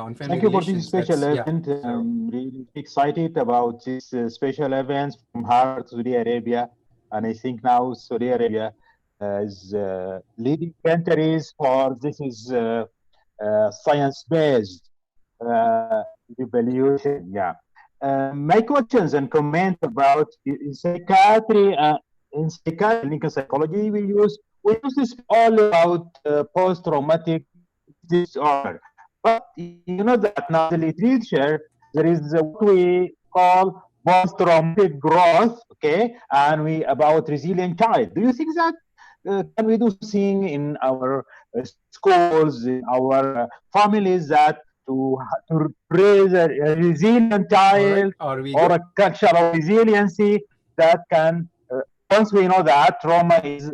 Speaker 7: on family
Speaker 8: Thank you for
Speaker 7: relations.
Speaker 8: this special event. I'm really excited about these special events from Harvard to Saudi Arabia. And I think now Saudi Arabia is leading countries for this is science-based evaluation. Yeah. My questions and comment about in psychiatry, in clinical psychology, we use this all about post-traumatic disorder. But you know that now the literature, there is what we call post-traumatic growth, okay, and we about resilient child. Do you think that can we do something in our schools, in our families, that to raise a resilient child or a culture of resiliency that can, once we know that trauma is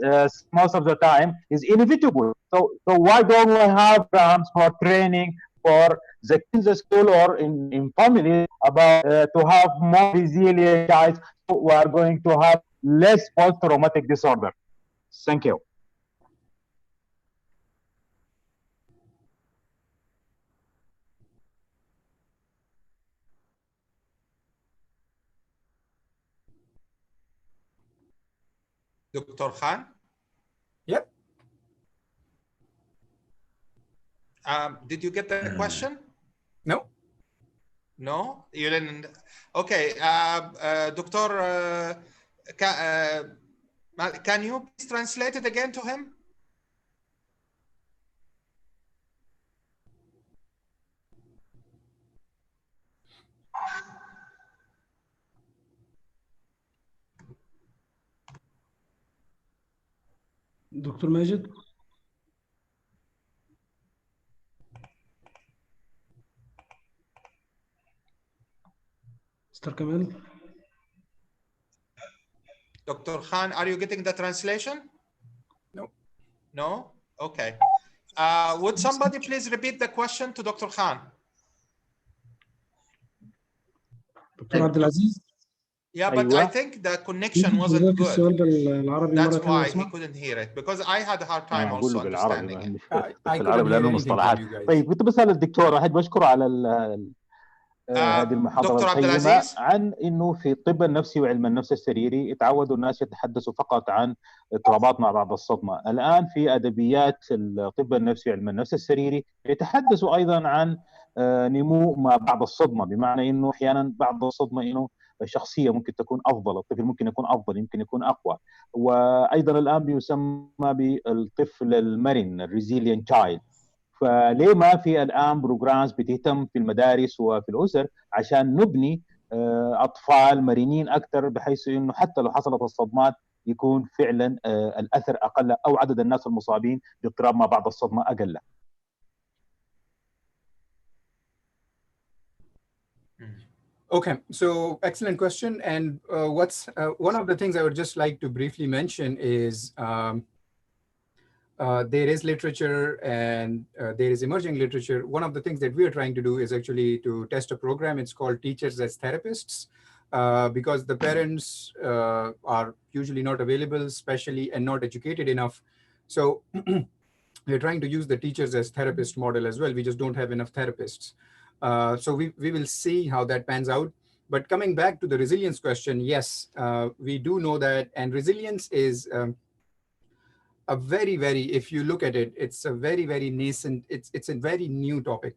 Speaker 8: most of the time is inevitable. So why don't we have programs for training for the kids in the school or in families about to have more resilient child, so we are going to have less post-traumatic disorder? Thank you.
Speaker 6: Dr. Khan?
Speaker 7: Yep.
Speaker 6: Did you get the question?
Speaker 7: No.
Speaker 6: No? You didn't? Okay. Doctor, can you please translate it again to him?
Speaker 4: دكتور ماجد. Mr. Kamal.
Speaker 6: Dr. Khan, are you getting the translation?
Speaker 7: No.
Speaker 6: No? Okay. Would somebody please repeat the question to Dr. Khan?
Speaker 4: دكتور عبد العزيز.
Speaker 6: Yeah, but I think the connection wasn't good.
Speaker 4: السؤال بالعربي
Speaker 6: That's
Speaker 4: مرة تانية
Speaker 6: why he
Speaker 4: اسمع.
Speaker 6: couldn't hear it because I had a hard time
Speaker 8: أقول
Speaker 6: also
Speaker 8: بالعربي
Speaker 6: understanding
Speaker 8: ما
Speaker 6: it.
Speaker 8: المشكلة
Speaker 7: I couldn't
Speaker 8: بالعربي
Speaker 7: hear
Speaker 8: لأنه
Speaker 7: anything
Speaker 8: مصطلحات.
Speaker 7: from you guys.
Speaker 8: طيب كنت بسأل الدكتور أحد بشكره على هذه المحاضرة
Speaker 6: دكتور عبد
Speaker 8: القيمة
Speaker 6: العزيز؟
Speaker 8: عن إنه في الطب النفسي وعلم النفس السريري يتعودوا الناس يتحدثوا فقط عن اضطرابات ما بعد الصدمة. الآن في أدبيات الطب النفسي وعلم النفس السريري يتحدثوا أيضا عن نمو ما بعد الصدمة، بمعنى إنه أحيانا بعد الصدمة إنه شخصية ممكن تكون أفضل، الطفل ممكن يكون أفضل، يمكن يكون أقوى. وأيضا الآن بيسمى بالطفل المرن الريزيلينت تشايلد. فليه ما في الآن بروجرامز بتهتم في المدارس وفي الأسر عشان نبني أطفال مرنين أكثر، بحيث إنه حتى لو حصلت الصدمات يكون فعلا الأثر أقل أو عدد الناس المصابين باضطراب ما بعد الصدمة أقل.
Speaker 7: Okay, so excellent question. And one of the things I would just like to briefly mention is there is literature and there is emerging literature. One of the things that we are trying to do is actually to test a program. It's called Teachers as Therapists, because the parents are usually not available, especially, and not educated enough. So we're trying to use the teachers as therapist model as well. We just don't have enough therapists. So we will see how that pans out. But coming back to the resilience question, yes, we do know that, and resilience is a very, if you look at it, it's a very nascent, it's a very new topic,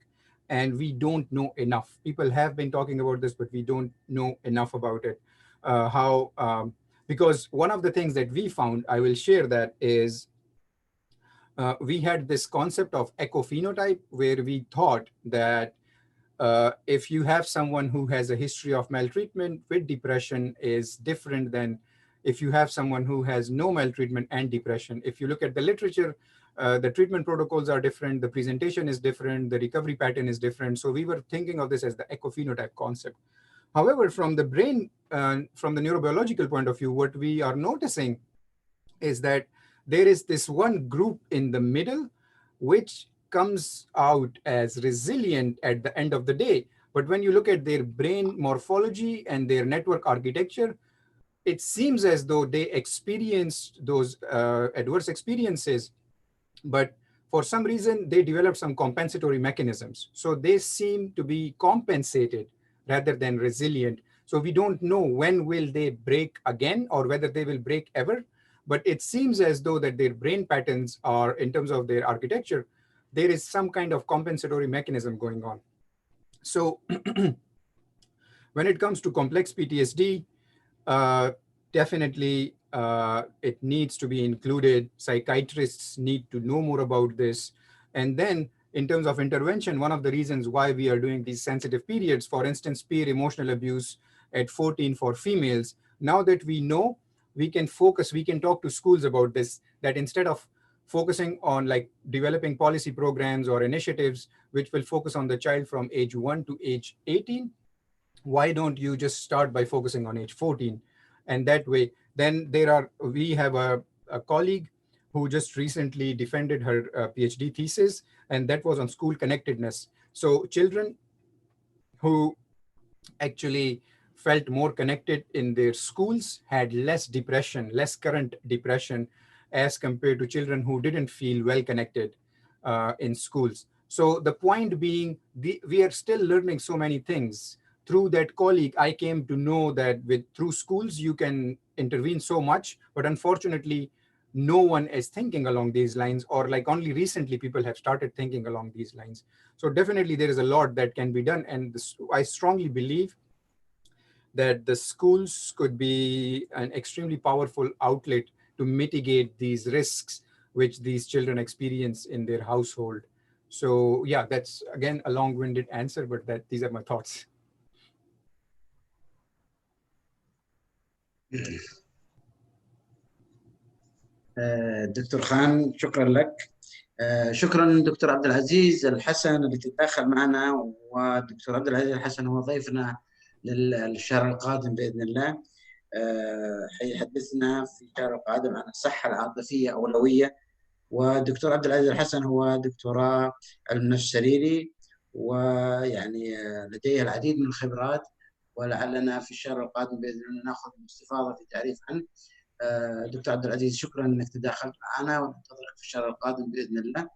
Speaker 7: and we don't know enough. People have been talking about this, but we don't know enough about it. Because one of the things that we found, I will share that, is we had this concept of eco-phenotype, where we thought that if you have someone who has a history of maltreatment with depression is different than if you have someone who has no maltreatment and depression. If you look at the literature, the treatment protocols are different, the presentation is different, the recovery pattern is different. So we were thinking of this as the eco-phenotype concept. However, from the brain, from the neurobiological point of view, what we are noticing is that there is this one group in the middle which comes out as resilient at the end of the day. But when you look at their brain morphology and their network architecture, it seems as though they experienced those adverse experiences, but for some reason they developed some compensatory mechanisms. So they seem to be compensated rather than resilient. So we don't know when will they break again or whether they will break ever, but it seems as though that their brain patterns are, in terms of their architecture, there is some kind of compensatory mechanism going on. So when it comes to complex PTSD, definitely it needs to be included. Psychiatrists need to know more about this. And then in terms of intervention, one of the reasons why we are doing these sensitive periods, for instance, peer emotional abuse at 14 for females, now that we know, we can focus, we can talk to schools about this, that instead of focusing on like developing policy programs or initiatives which will focus on the child from age 1 to age 18, why don't you just start by focusing on age 14? And that way, then we have a colleague who just recently defended her PhD thesis, and that was on school connectedness. So children who actually felt more connected in their schools had less depression, less current depression, as compared to children who didn't feel well connected in schools. So the point being, we are still learning so many things. Through that colleague, I came to know that through schools, you can intervene so much, but unfortunately, no one is thinking along these lines, or like only recently people have started thinking along these lines. So definitely there is a lot that can be done. And I strongly believe that the schools could be an extremely powerful outlet to mitigate these risks which these children experience in their household. So yeah, that's again a long-winded answer, but these are my thoughts.
Speaker 3: دكتور خان، شكرا لك. شكرا دكتور عبد العزيز الحسن اللي تتداخل معنا، والدكتور عبد العزيز الحسن هو ضيفنا للشهر القادم بإذن الله. حيحدثنا في الشهر القادم عن الصحة العاطفية أولوية، والدكتور عبد العزيز الحسن هو دكتوراه علم نفس سريري، ويعني لديه العديد من الخبرات، ولعلنا في الشهر القادم بإذن الله نأخذ استفاضة في تعريف عنه. دكتور عبد العزيز شكرا أنك تداخلت معنا، وننتظرك في الشهر القادم بإذن الله.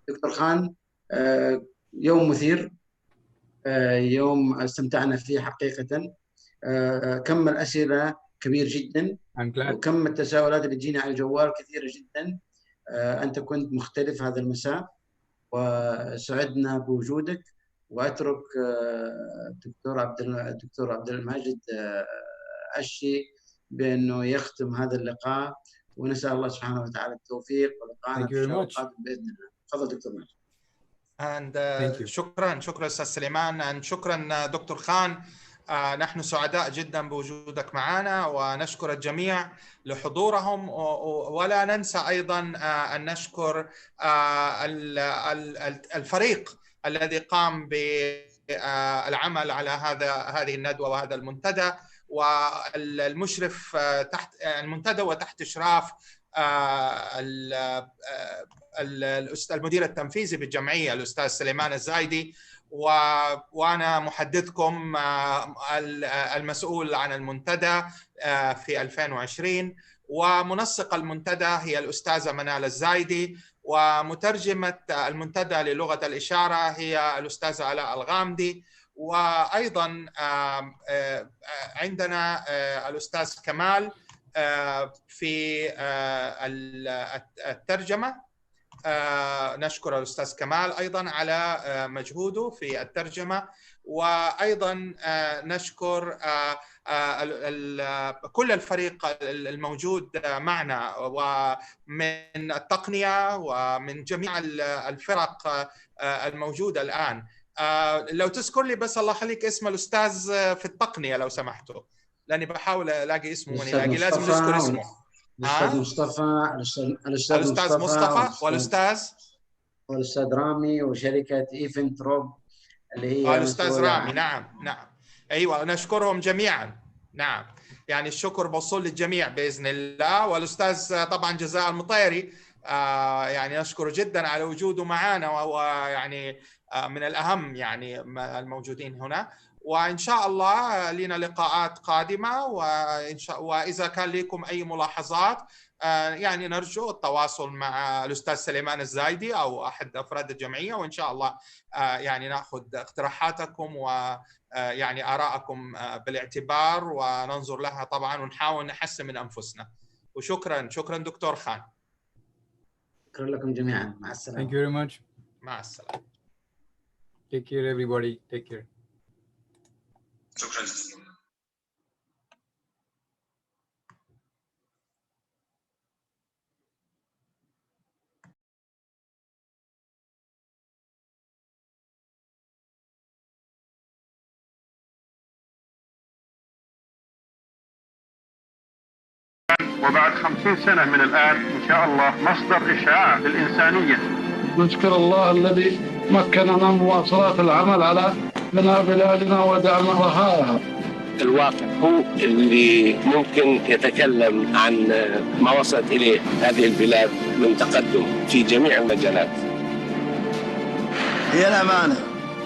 Speaker 3: دكتور خان، يوم مثير، يوم استمتعنا فيه حقيقة. كم الأسئلة كبير جدا، وكم التساؤلات اللي تجينا على الجوال كثيرة جدا. أنت كنت مختلف هذا المساء وسعدنا بوجودك، وأترك الدكتور عبد الماجد عشي بأنه يختم هذا اللقاء، ونسأل الله سبحانه وتعالى التوفيق، ولقاءنا في الشهر القادم بإذن الله. تفضل دكتور ماجد.
Speaker 6: شكرا أستاذ سليمان، شكرا دكتور خان. نحن سعداء جدا بوجودك معنا، ونشكر الجميع لحضورهم، ولا ننسى أيضا أن نشكر الفريق الذي قام بالعمل على هذه الندوة وهذا المنتدى، والمشرف تحت المنتدى وتحت إشراف المدير التنفيذي بالجمعية الأستاذ سليمان الزايدي، وأنا محدثكم المسؤول عن المنتدى في 2020. ومنسق المنتدى هي الأستاذة منال الزايدي، ومترجمة المنتدى للغة الإشارة هي الأستاذة علاء الغامدي، وأيضا عندنا الأستاذ كمال في الترجمة. نشكر الأستاذ كمال أيضا على مجهوده في الترجمة، وأيضا نشكر كل الفريق الموجود معنا، ومن التقنية ومن جميع الفرق الموجودة الآن. لو تذكر لي بس الله يخليك اسم الأستاذ في التقنية لو سمحتوا، لأني بحاول ألاقي اسمه ونلاقي، لازم نذكر اسمه.
Speaker 3: الأستاذ مصطفى،
Speaker 6: الأستاذ مصطفى
Speaker 3: والأستاذ رامي، وشركة إيفنت روب اللي هي
Speaker 6: الأستاذ رامي. نعم أيوة، نشكرهم جميعا. نعم، يعني الشكر موصول للجميع بإذن الله. والأستاذ طبعا جزاء المطيري، يعني نشكره جدا على وجوده معنا، وهو يعني من الأهم يعني الموجودين هنا. وإن شاء الله لنا لقاءات قادمة، وإذا كان لكم أي ملاحظات يعني نرجو التواصل مع الأستاذ سليمان الزايدي أو أحد أفراد الجمعية، وإن شاء الله يعني نأخذ اقتراحاتكم ويعني آراءكم بالاعتبار، وننظر لها طبعا، ونحاول نحسن من أنفسنا. وشكرا دكتور خان.
Speaker 3: شكرا لكم جميعا، مع السلامة.
Speaker 7: Thank you very much.
Speaker 6: مع السلامة.
Speaker 7: Take care everybody. Take care.
Speaker 6: شكرا جزيلا.
Speaker 9: وبعد 50 سنة من الآن إن شاء الله مصدر إشعاع للإنسانية.
Speaker 10: نشكر الله الذي مكننا من مواصلة العمل على بناء بلادنا ودعم رخائها.
Speaker 11: الواقع هو اللي ممكن يتكلم عن ما وصلت إليه هذه البلاد من تقدم في جميع المجالات.
Speaker 12: هي الأمانة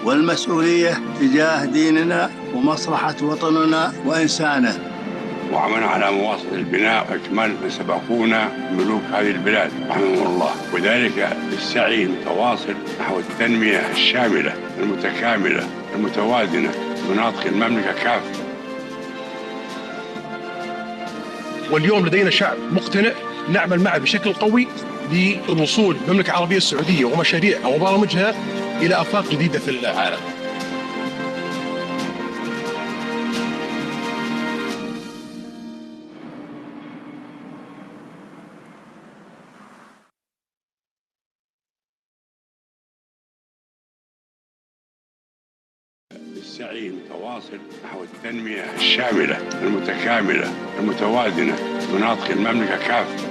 Speaker 12: والمسؤولية تجاه ديننا ومصلحة وطننا وإنسانه،
Speaker 9: وعملنا على مواصلة البناء وإكمال ما سبقونا ملوك هذه البلاد رحمهم الله، وذلك بالسعي المتواصل نحو التنمية الشاملة المتكاملة المتوازنة بمناطق المملكة كافة.
Speaker 1: واليوم لدينا شعب مقتنع، نعمل معه بشكل قوي للوصول بالمملكة العربية السعودية ومشاريعها وبرامجها إلى آفاق جديدة في العالم.
Speaker 9: بالسعي المتواصل نحو التنمية الشاملة المتكاملة المتوازنة بمناطق المملكة كافة.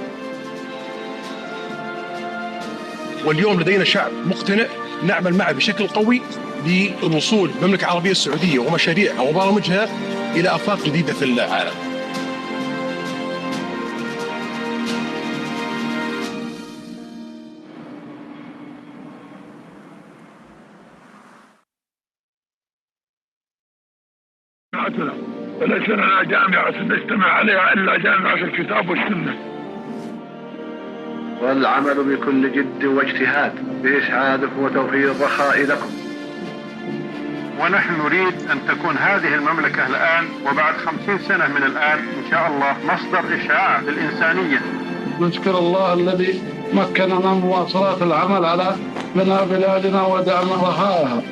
Speaker 1: واليوم لدينا شعب مقتنع، نعمل معه بشكل قوي للوصول بالمملكة العربية السعودية ومشاريعها وبرامجها إلى آفاق جديدة في العالم.
Speaker 10: جامعتنا، وليس لنا جامعة نجتمع عليها إلا جامعة الكتاب والسنة.
Speaker 13: والعمل بكل جد واجتهاد بإسعادكم وتوفير الرخاء لكم.
Speaker 14: ونحن نريد أن تكون هذه المملكة الآن وبعد 50 سنة من الآن إن شاء الله مصدر إشعاع للإنسانية.
Speaker 10: نشكر الله الذي مكننا من مواصلة العمل على بناء بلادنا ودعم رخائها.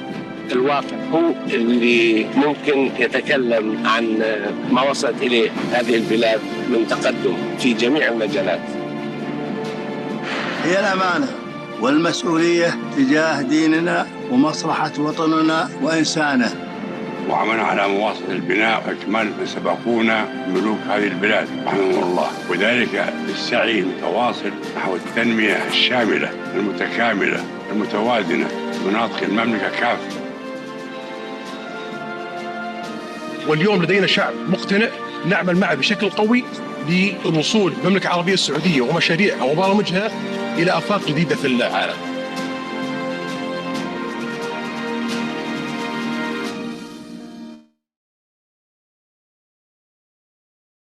Speaker 11: الواقع هو اللي ممكن يتكلم عن ما وصلت إليه هذه البلاد من تقدم في جميع المجالات.
Speaker 12: هي الأمانة والمسؤولية تجاه ديننا ومصلحة وطننا وإنسانه.
Speaker 9: وعملنا على مواصلة البناء وإكمال من سبقونا ملوك هذه البلاد رحمهم الله، وذلك بالسعي المتواصل نحو التنمية الشاملة المتكاملة المتوازنة لمناطق المملكة كافة.
Speaker 1: واليوم لدينا شعب مقتنع، نعمل معه بشكل قوي للوصول بالمملكة العربية السعودية ومشاريعها وبرامجها إلى آفاق جديدة في العالم.